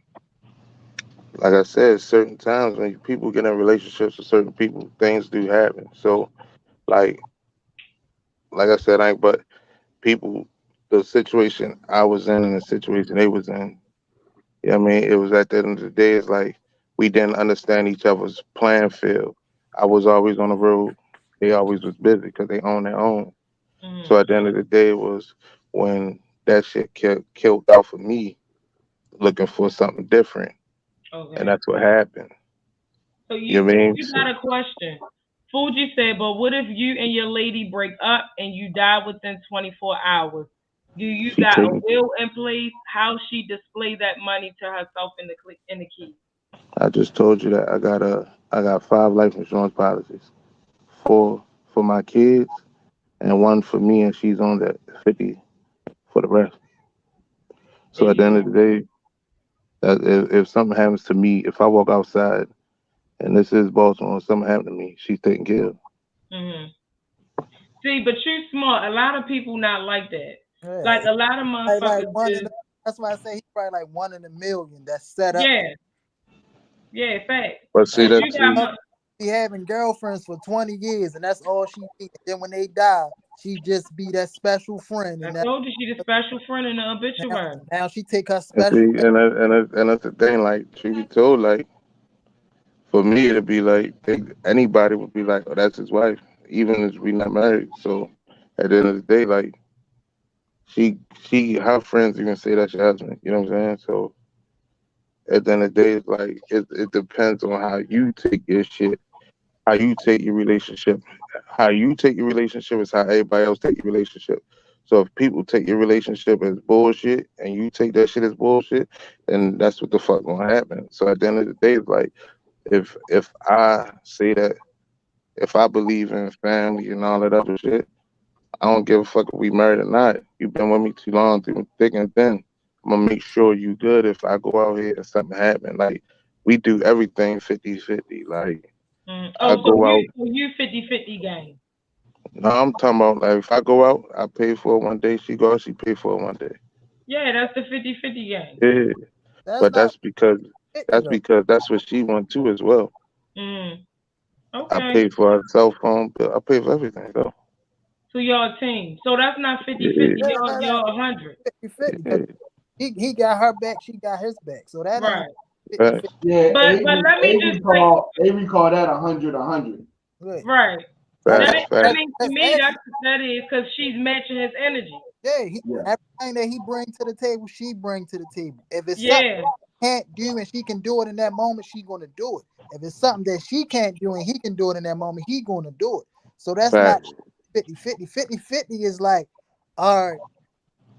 like I said, certain times when people get in relationships with certain people, things do happen. So like like I said, I but people, the situation I was in and the situation they was in, you know what I mean? It was at the end of the day, it's like we didn't understand each other's playing field. I was always on the road. They always was busy because they own their own. So Mm, at the end of the day, it was when that shit killed out for me, looking for something different, and okay. that's what happened. So You know what I mean? you got So a question. Fuji said, but what if you and your lady break up and you die within 24 hours? Do you she got a taking. will in place? How she display that money to herself in the key? I just told you that I got 5 life insurance policies, four for my kids and one for me, and she's on that 50 for the rest. There So at the you end of go. the day, that if something happens to me, if I walk outside and this is Baltimore, and something happened to me, she's taking care of. Hmm. See, but you smart. A lot of people not like that. Yeah, Like a lot of like motherfuckers one in just the, that's why I say he's probably like 1 in a million that's set up. yeah, yeah, fact. But see, But Like you that's got see, my be having girlfriends for 20 years and that's all she be. And then when they die, she just be that special friend. I And that told you she the special friend in the now, obituary. now she take her and see, special and that's the thing. Like truth be told, like for me, it'd be like anybody would be like, oh, that's his wife, even if we not married. So at the end of the day, like her friends even say that's your husband. You know what I'm saying? So at the end of the day, it's like it depends on how you take your shit, how you take your relationship. How you take your relationship is how everybody else take your relationship. So if people take your relationship as bullshit and you take that shit as bullshit, then that's what the fuck gonna happen. So at the end of the day, it's like if I say that if I believe in family and all that other shit, I don't give a fuck if we married or not. You've been with me too long, through thick and thin. I'm gonna make sure you good if I go out here and something happen. Like, we do everything 50-50. Like, I Oh, so go out. you 50-50 game. No, I'm talking about, like, if I go out, I pay for it one day. She go out, she pay for it one day. Yeah, that's the 50-50 game. Yeah, That's but not that's because 50 though. that's what she want too as well. I Okay. pay for her cell phone bill. I pay for everything though. So y'all team. So that's not 50-50. Yeah, Y'all 100. 50-50 because yeah, he got her back, she got his back. So that ain't Right. 50-50. right. Yeah, But let me just say, Avery called that 100. Good. right. That's, That Facts, is, I facts. mean, to that's me, actually, that is because she's matching his energy. yeah, Yeah. everything that he bring to the table, she bring to the table. If it's something Yeah. he can't do and she can do it in that moment, she gonna do it. If it's something that she can't do and he can do it in that moment, he gonna do it. So that's not Facts. 50-50. 50-50 is like, all right,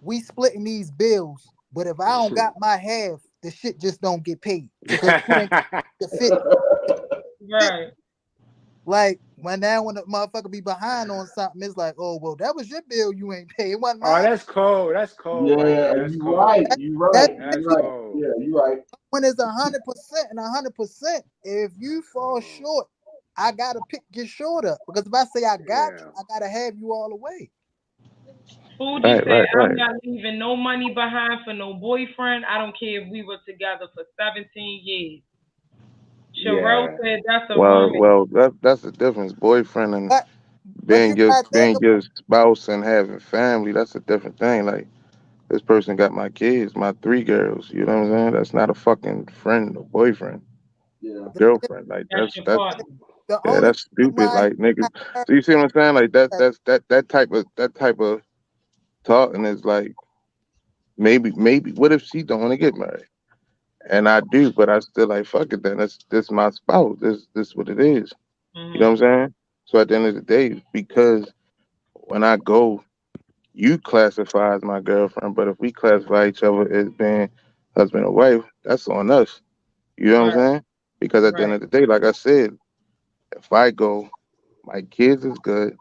we splitting these bills, but if I don't got my half, the shit just don't get paid because you ain't the 50. Right. Like when the motherfucker be behind on something, it's like, oh well, that was your bill, you ain't paid. It wasn't Oh, mine. that's cold. That's cold right Yeah, there. That's you cold. right. That, You that's right. That's You right. cold. Yeah, you right. when it's 100% and 100%. If you fall short, I gotta pick your short up because if I say I got Yeah. you, I gotta have you all the way. Fuji Right, said, right, I'm right. not leaving no money behind for no boyfriend. I don't care if we were together for 17 years. Sherelle Yeah. said, that's a Well, woman. well, that's the difference. Boyfriend and But you gotta think being about your spouse and having family. That's a different thing. Like, this person got my kids, my 3 girls. You know what I'm saying? That's not a fucking friend or boyfriend, Yeah. girlfriend. Like, That's your that's partner. the yeah, only that's reason stupid. why Like, niggas. he So you see what I'm saying? Like, got that type of talking is like, maybe what if she don't want to get married? And I do, but I still like, fuck it then. This my spouse. This what it is. You know what I'm saying? So at the end of the day, because when I go, you classify as my girlfriend, but if we classify each other as being husband or wife, that's on us. You know what I'm Right, saying? Because at the end right. of the day, like I said, if I go, my kids is good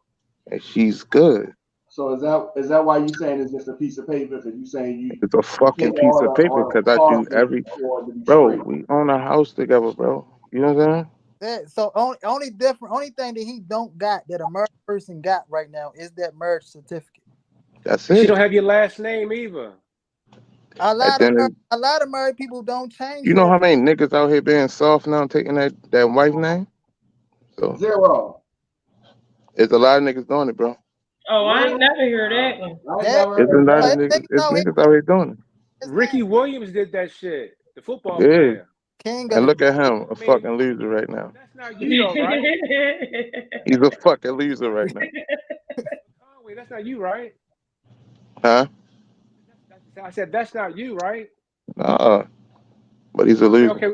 and she's good. So is that why you saying it's just a piece of paper? Because you saying It's a you take fucking piece of paper all the because I do costs every, for it to be bro. straight. We own a house together, bro. You know what I'm saying? so only thing that he don't got that a married person got right now is that marriage certificate. That's And she don't it. have your last name either. A At lot the of end of, a lot of married people don't change you know their how many niggas out here being soft now, taking that wife name? So Zero. it's a lot of niggas doing it, bro. Oh, I ain't Really? never hear that one. I ain't that. never It's a heard lot of that. niggas. Niggas It's out here niggas out here doing his Ricky name Williams did that shit. The football it. Yeah. player. King of And the look at him, a I mean, fucking loser right now. that's not you though, right? He's a fucking loser right now. Conway, that's not you, right? Huh? I said that's not you, right? But he's a I mean, loser. okay,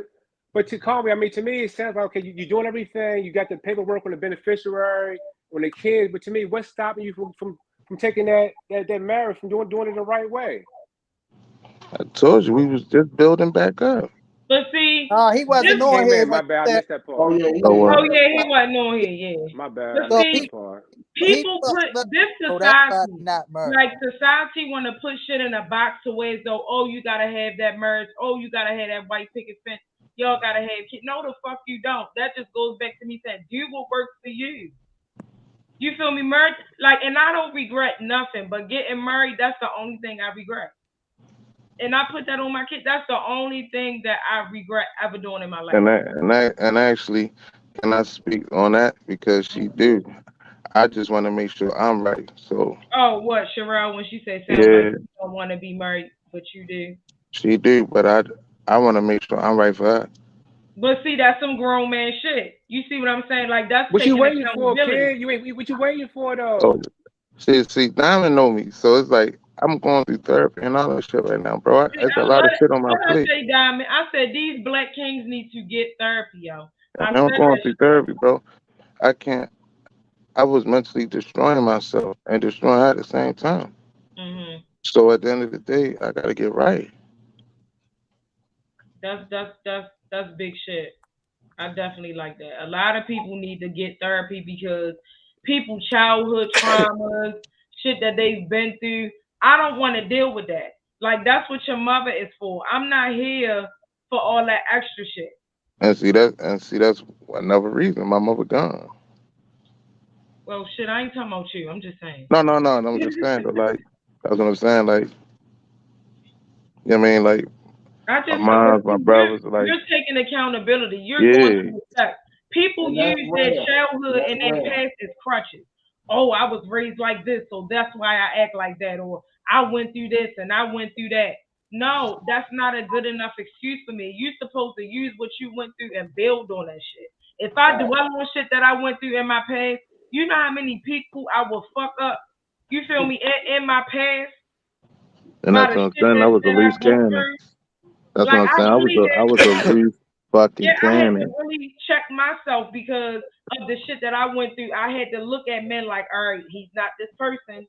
but to Conway, I mean, to me, it sounds like okay, you're doing everything. You got the paperwork on the beneficiary, on the kids. But to me, what's stopping you from taking that marriage from doing it the right way? I told you we was just building back up. But see, he Oh, wasn't this, he on came here in. when My bad. I he said missed that Oh part. yeah, he So oh ain't. yeah, he wasn't on here, yeah. My bad. But I so missed see, that part. he people fucked put up, this so that's why society, he not married. like society want to put shit in a box to where as though, oh, you gotta have that marriage, oh, you gotta have that white picket fence, y'all gotta have kids. No, the fuck you don't. That just goes back to me saying, do what works for you. You feel me? Married, like, and I don't regret nothing, but getting married, that's the only thing I regret. And I put that on my kids. That's the only thing that I regret ever doing in my life. and actually, can I speak on that because she do. I just want to make sure I'm right. So Oh, what, Sherelle, when she said sounds like yeah, you don't want to be married, but you do. she do, but I want to make sure I'm right for her. But see, that's some grown man shit. You see what I'm saying? Like that's What you taking waiting for, accountability. kid? You ain't. What you waiting for Oh, though? see, Diamond know me, so it's like I'm going through therapy and all that shit right now, bro. See, It's a lot of shit on my what I plate, say, Diamond? I said these black kings need to get therapy, yo. and I I'm said going that through shit. therapy, bro. I can't. I was mentally destroying myself and destroying her at the same time. Mhm. So at the end of the day, I gotta get right. That's big shit. I definitely like that. A lot of people need to get therapy because people childhood traumas, shit that they've been through. I don't want to deal with that. Like that's what your mother is for. I'm not here for all that extra shit. And see that's another reason my mother gone. Well, shit, I ain't talking about you. I'm just saying. No, no, no. I'm just saying that, like, that's what I'm saying. Like, you know what I mean? Like, I my just moms, my brothers, like, you're taking accountability. You're going yeah. to respect. People And that's use their rare. childhood That's and their rare. past as crutches. Oh, I was raised like this, so that's why I act like that. Or I went through this and I went through that. No, that's not a good enough excuse for me. You're supposed to use what you went through and build on that shit. If I Right. dwell on shit that I went through in my past, you know how many people I will fuck up. You feel me? In my past, And by that's the what I'm shit saying. I was a that loose I've been cannon. through. That's what Like I'm saying. I was a loose fucking yeah, I had to cannon. really check myself because of the shit that I went through. I had to look at men like, all right, he's not this person.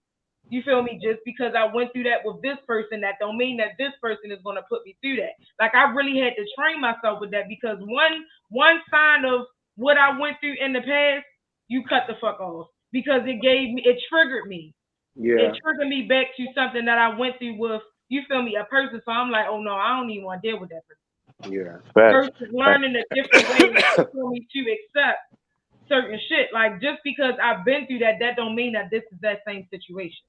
You feel me? Just because I went through that with this person, that don't mean that this person is gonna put me through that. Like I really had to train myself with that because one sign of what I went through in the past, you cut the fuck off because it triggered me. It Yeah. triggered me back to something that I went through with. You feel me? A person. So I'm like, oh no, I don't even want to deal with that person Yeah. Facts. versus learning a different way for me to accept certain shit. Like just because I've been through that, that don't mean that this is that same situation.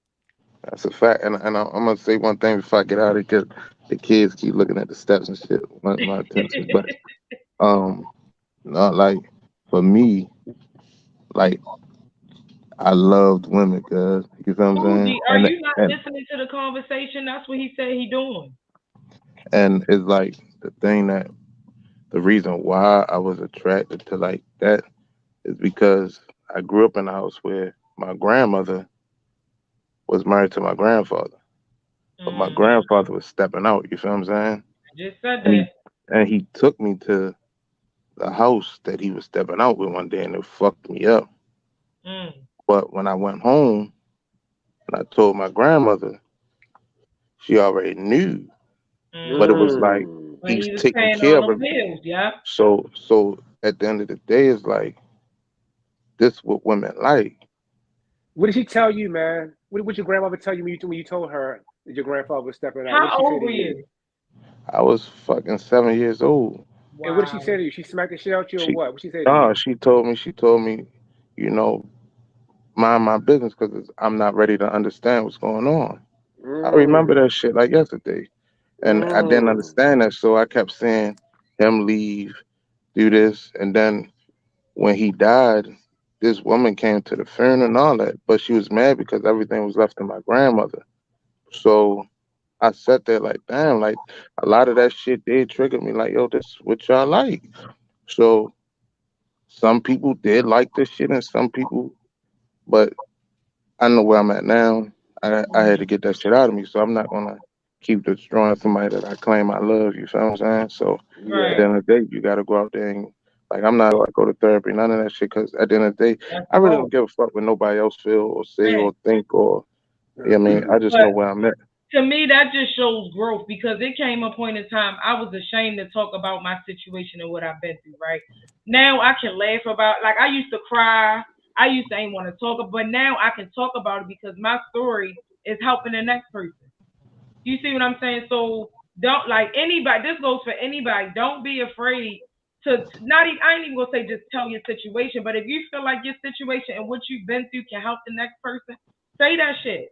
That's a fact. And I'm gonna say one thing before I get out of here, 'cause the kids keep looking at the steps and shit, want my attention. But um, not like for me, like I loved women, cause you feel what I'm saying. Fuji, are you not listening to the conversation? That's what he said he doing. And it's like the reason why I was attracted to like that is because I grew up in a house where my grandmother was married to my grandfather, but my Mm, grandfather was stepping out. You feel what I'm saying? I just said And that. he took me to the house that he was stepping out with one day, and it fucked me up. Mm, But when I went home and I told my grandmother, she already knew. But it was mm. like When he's he was taking paying care all of the her. bills, yeah. So at the end of the day, it's like this what women like. What did she tell you, man? What did your grandmother tell you when you told her that your grandfather was stepping out? What did How she say old to were you? you? I was fucking 7 years old. And what did she Wow. say to you? She smacked the shit out you or She what? What she say to you? no, she told me, you know, mind my business because I'm not ready to understand what's going on. I remember Mm. that shit like yesterday. And I didn't Mm. understand that, so I kept saying him leave, do this, and then when he died, this woman came to the funeral and all that, but she was mad because everything was left to my grandmother. So I sat there like, damn, like a lot of that shit did trigger me. Like, yo, this is what y'all like. So some people did like this shit, and some people, but I know where I'm at now. I had to get that shit out of me, so I'm not gonna keep destroying somebody that I claim I love. You feel what I'm saying? So at the Right. Yeah. end of the day, you got to go out there and like I'm not like go to therapy, none of that shit. Because at the end of the day, That's I really don't growth. give a fuck what nobody else feel or say Right. or think or. Yeah, I mean, I just But know where I'm at. to me, that just shows growth because it came a point in time I was ashamed to talk about my situation and what I've been through. Right now, I can laugh about. Like I used to cry. I used to ain't want to talk, but now I can talk about it because my story is helping the next person. You see what I'm saying? So don't like anybody. This goes for anybody. Don't be afraid to not even. I ain't even gonna say just tell your situation, but if you feel like your situation and what you've been through can help the next person, say that shit.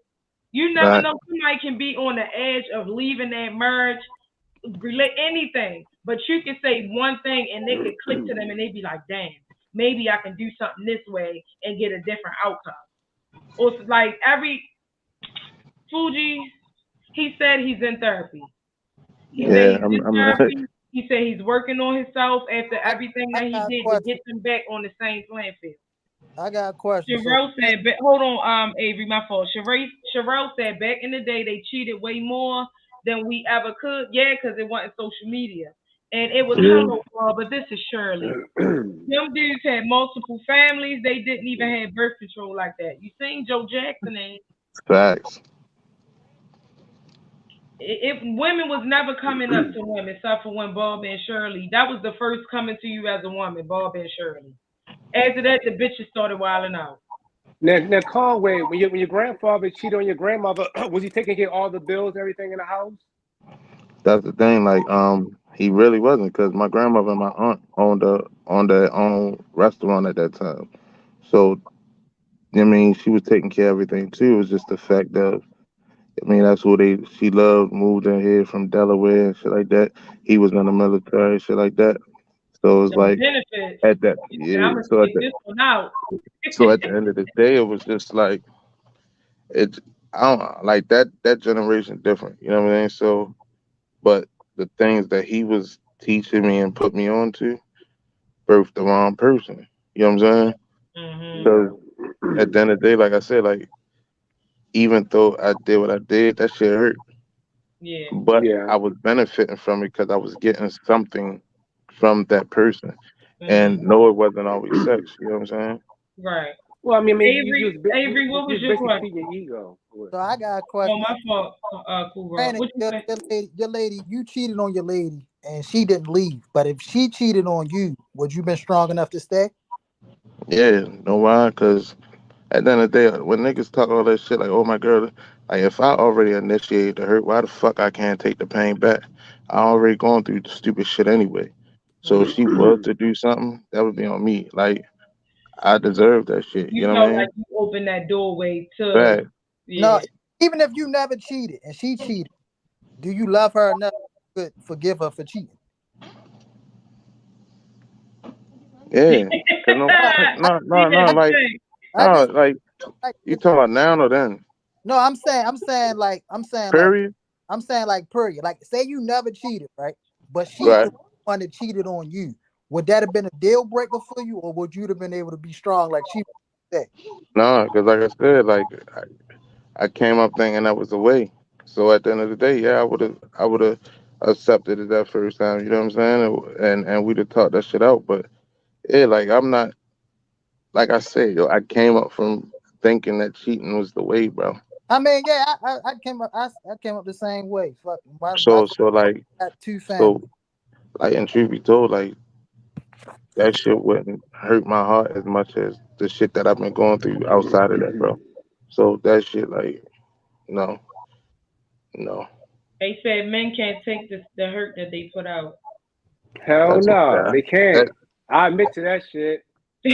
You never Right. know. Somebody can be on the edge of leaving that marriage, relate anything, but you can say one thing and they could click to them and they be like, damn, maybe I can do something this way and get a different outcome. Or it's like every Fuji, he said he's in therapy. He said Yeah, he's in I'm therapy. He said he's working on himself after I, everything I that he got a did to question. get them back on the same playing field. I got a question. So Sherelle said, hold on, Avery, my fault. Sherelle said back in the day they cheated way more than we ever could. Yeah, because it wasn't social media. And it was yeah, hello, but this is Shirley. Them dudes had multiple families. They didn't even have birth control like that. You seen Joe Jackson and facts. if women was never coming up to women, except for when Bob and Shirley, that was the first coming to you as a woman, Bob and Shirley. After that, the bitches started wilding out. Now, Conway, when your grandfather cheated on your grandmother, was he taking care of all the bills, everything in the house? That's the thing. Like, he really wasn't, because my grandmother and my aunt owned their own restaurant at that time. So I mean, she was taking care of everything too. It was just the fact of, I mean, that's who she loved, moved in here from Delaware and shit like that. He was in the military, shit like that. So it was The like benefits. at that, You said, I'm yeah. gonna take this one out. So at the end of the day, it was just like it's, I don't like that generation different. You know what I mean? So, but the things that he was teaching me and put me on to birthed the wrong person. You know what I'm saying? Mhm. Because at the end of the day, like I said, like even though I did what I did, that shit hurt. Yeah. But Yeah. I was benefiting from it because I was getting something from that person. And Mhm. no, it wasn't always sex. You know what I'm saying? Right. Well, I mean, Avery, Avery, what you was was your basically question? feeding your ego. So I got a Oh, question. my fault. Cool, bro. Granted, What you say? your lady, you cheated on your lady and she didn't leave. But if she cheated on you, would you been strong enough to stay? Yeah, know why? Because at the end of the day, when niggas talk all that shit, like, oh my girl, like if I already initiated the hurt, why the fuck I can't take the pain back? I already going through the stupid shit anyway. So if Mhm. she was to do something, that would be on me. Like I deserve that shit. You You know what I felt like mean? you opened that doorway to, Bad. No, yeah. even if you never cheated and she cheated, do you love her enough to forgive her for cheating? Yeah. Cause no, No, He had no, to like say. I just like like you talking about now or then? no, Period. I'm saying like period. Like say you never cheated, right? But she's Right. the one that cheated on you. Would that have been a deal breaker for you, or would you have been able to be strong like she said? No, because like I said, like I came up thinking that was the way. So at the end of the day, yeah, I would have accepted it that first time. You know what I'm saying? And we'd have talked that shit out. But yeah, like I'm not, like I said, yo, I came up from thinking that cheating was the way, bro. I mean, yeah, I came up the same way. Fucking my So like got two so families. like and truth be told, like that shit wouldn't hurt my heart as much as the shit that I've been going through outside of that, bro. So that shit, like, no, no, They said men can't take the hurt that they put out. Hell that's a no, fact. they That, can't. I admit to that shit.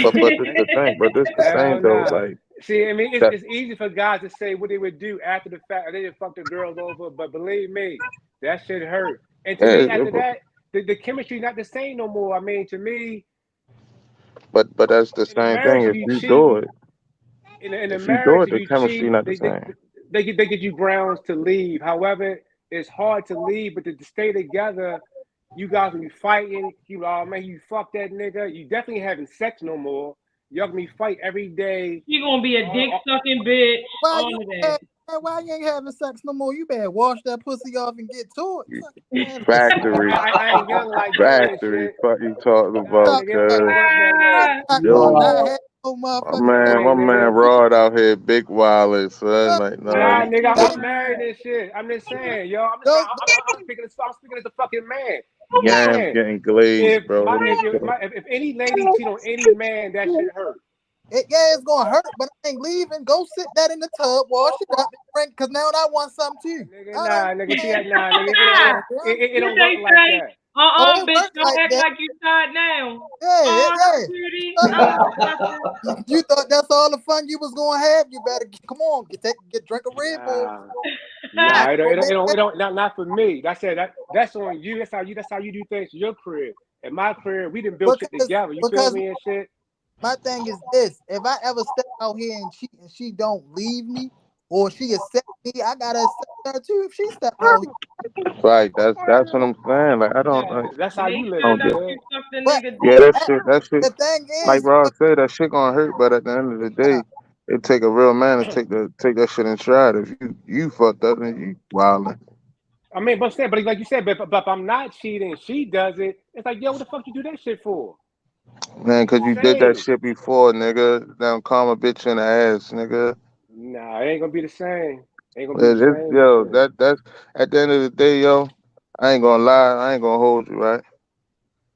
but this the thing. But this the thing Hell though. no. Like See, I mean, that. it's easy for guys to say what they would do after the fact. They didn't fuck the girls over, but believe me, that shit hurt. And to me, Yeah, after that, the chemistry not the same no more. I mean, to me, but that's the in a same marriage, thing. if If you you cheat, do it, in a if you do marriage, it, if the you chemistry cheat, not the same. they give you grounds to leave. However, it's hard to leave, but to stay together, you guys will be fighting. You, oh man, you fuck that nigga. You definitely ain't having sex no more. Y'all gonna be fight every day. You gonna be a dick All, sucking bitch. Why All you of that. man, why you ain't having sex no more? You better wash that pussy off and get to it. Fuck, man, listen. Factory, I ain't young like that and factory. shit. Fuck you talking Nah, about, nigga, it don't cuz. work like I'm that. not gonna Yo, not Wow. have no my motherfucking I sex. man, my ain't, man nigga. Rod out here, big wallet, son. Fuck, Like, nah, Nah, you nigga, that, I'm married and shit. I'm just saying, yo. those, I'm speaking as a fucking man. I'm just yams saying, getting glazed, bro. What are you talking? if any lady cheat on any man, that shit hurt. yeah, it's gonna hurt, but I ain't leaving. Go sit that in the tub, wash it up, and drink. Cause now I want something too. Nigga, I don't, nah, nigga, see man, that, nah, nigga. come on, bro. It What don't they work like say? that. Oh, it Bitch, work don't like act that. like you tired now. Yeah, yeah. Cutie. Fuck, you thought that's all the fun you was gonna have? You better come on, get drink a Red Bull. Nah, I nah, go back. not for me. That's on you. That's how you do things in your career. In my career, we didn't build shit together. You feel Because me and shit? my thing is this: if I ever step out here and she don't leave me, or she accept me, I gotta accept her too. If she step out here, Right, that's what I'm saying. Like, I don't like, That's how They you found living, out get. you kid. sucked the but nigga Yeah, dick. that shit. the thing Like is, Rod said, that shit gonna hurt. But at the end of the nah, day, it take a real man to take that shit in stride. If you fucked up and you wildin', I mean, but like you said, but if I'm not cheating, she does it. It's like, yo, what the fuck you do that shit for? man, cause The you did that same. shit before, nigga. Damn, calm a bitch in the ass, nigga. Nah, it ain't gonna be the same. Ain't gonna be the same yo, shit. that's at the end of the day, yo. I ain't gonna lie. I ain't gonna hold you, right?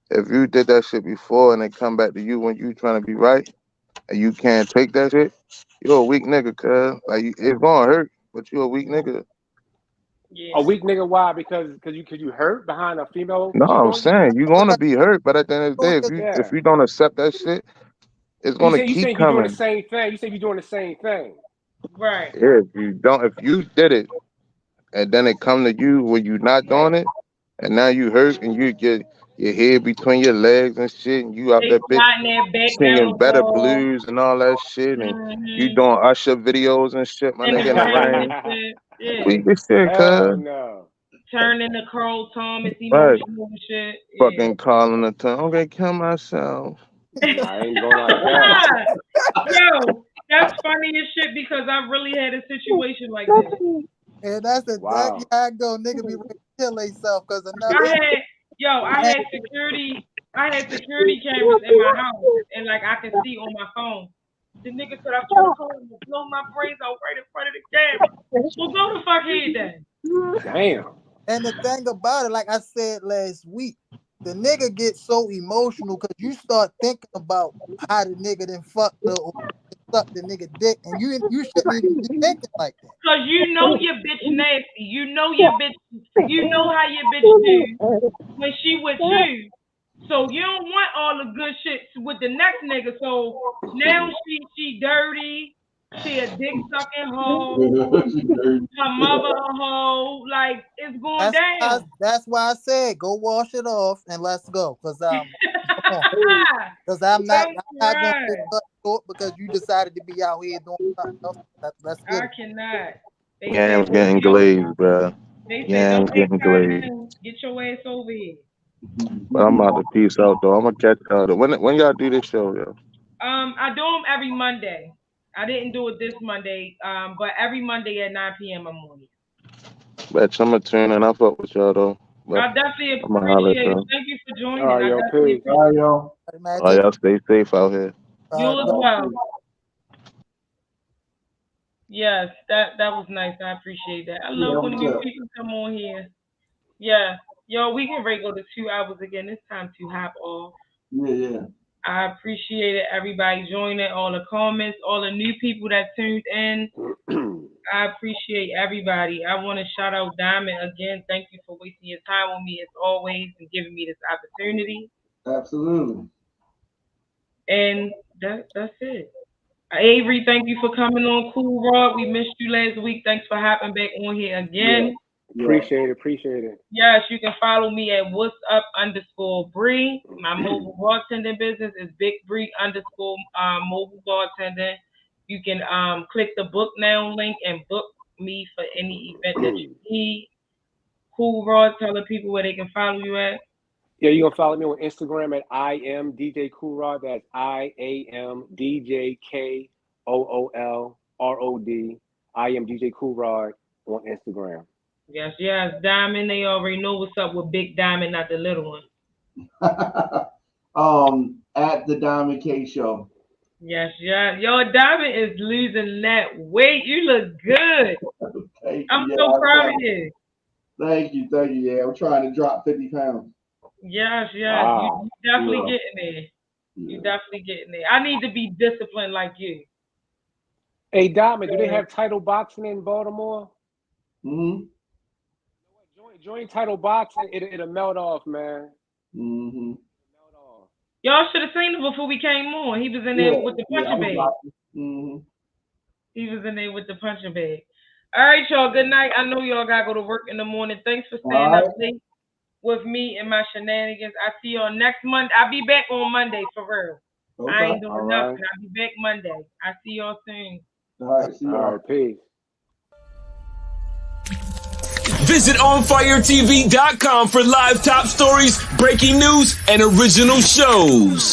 If you did that shit before and they come back to you when you trying to be right and you can't take that shit, you're a weak nigga, cuz. Like, it's gonna hurt, but you're a weak nigga. Yeah. A weak nigga, why? Because you hurt behind a female No, cheat I'm on you? saying you're gonna be hurt, but at the end of the day, if you don't accept that shit, it's You gonna say keep you're doing the coming. same thing. You say you're doing the same thing. Right. Yeah, if you did it and then it come to you when you not doing it, and now you hurt and you get your head between your legs and shit, and you out They that bitch sliding their back down singing the better wall. blues and all that shit, and you Mm-hmm. doing Usher videos and shit, my In the nigga, in the rain rain. and shit. Yeah. We get shit, Hell cuz. no. Turning the Carl Thomas Right. emotional and shit. Yeah. Fucking calling the time. I'm gonna kill myself. I ain't going like that. Yo, that's funny as shit because I really had a situation like that. And that's exactly how I go. Nigga be ready to kill themselves because another. I had security cameras in my house and like I can see on my phone. The nigga said I should have told him to blow my brains out right in front of the camera. Well, go the fuck ahead then. Damn. And the thing about it, like I said last week, the nigga gets so emotional because you start thinking about how the nigga then fucked her or sucked the nigga dick, and you shouldn't even be thinking like that. Cause you know your bitch nasty. You know your bitch. You know how your bitch do when she with you. So you don't want all the good shit with the next nigga. So now she dirty. She a dick sucking hoe. Her mother a hoe. Like it's going down. That's why I said go wash it off and let's go. Cause I'm not gonna get cut short because you decided to be out here doing something else. Let's get it. I cannot. They Yams said, getting glazed, bro. They said Yams don't take getting time glazed. now. Get your ass over here. But I'm about to peace out though. I'm gonna catch y'all. When y'all do this show, yo? I do them every Monday. I didn't do it this Monday, but every Monday at 9 p.m. I'm on it. Bet I'm gonna turn and I fuck with y'all though. But I definitely I'm gonna holler at appreciate it. y'all. Thank you for joining. All right, yo, peace. All right, yo. All y'all stay safe out here. You as well. Yes, that was nice. I appreciate that. I love when new people come on here. Yeah. Yo, we can ready to go to 2 hours again. It's time to hop off. Yeah. I appreciate it. Everybody joining, all the comments, all the new people that tuned in. I appreciate everybody. I want to shout out Diamond again. Thank you for wasting your time with me as always and giving me this opportunity. Absolutely. And that's it. Avery, thank you for coming on Cool Rod. We missed you last week. Thanks for hopping back on here again. Yeah. Appreciate it. Yes, you can follow me at what's up _Bree. My mobile bartending business is Big Bree _ mobile bartending. You can click the book now link and book me for any event that you need. Cool Rod, tell the people where they can follow you at. Yeah, you can follow me on Instagram at I am DJ Cool Rod. That's IAMDJKOOLROD. I am DJ Cool Rod on Instagram. Yes, Diamond. They already know what's up with Big Diamond, not the little one. At the Diamond K Show. Yes. Yo, Diamond is losing that weight. You look good. I'm so proud of you. Thank you. Yeah, I'm trying to drop 50 pounds. Yes. Wow. You definitely getting there. You definitely getting there. I need to be disciplined like you. Hey, Diamond, do they have title boxing in Baltimore? Mm-hmm. Join title boxing. It'll melt off, man. Mm-hmm. Y'all should have seen him before we came on. He was in there with the punching bag. Mm-hmm. He was in there with the punching bag. All right, y'all. Good night. I know y'all gotta go to work in the morning. Thanks for staying up late with me and my shenanigans. I see y'all next Monday. I'll be back on Monday for real. Okay. I ain't doing nothing. I'll be back Monday. I see y'all soon. All right, see y'all. All right, peace. Visit ONFIRETV.com for live top stories, breaking news, and original shows.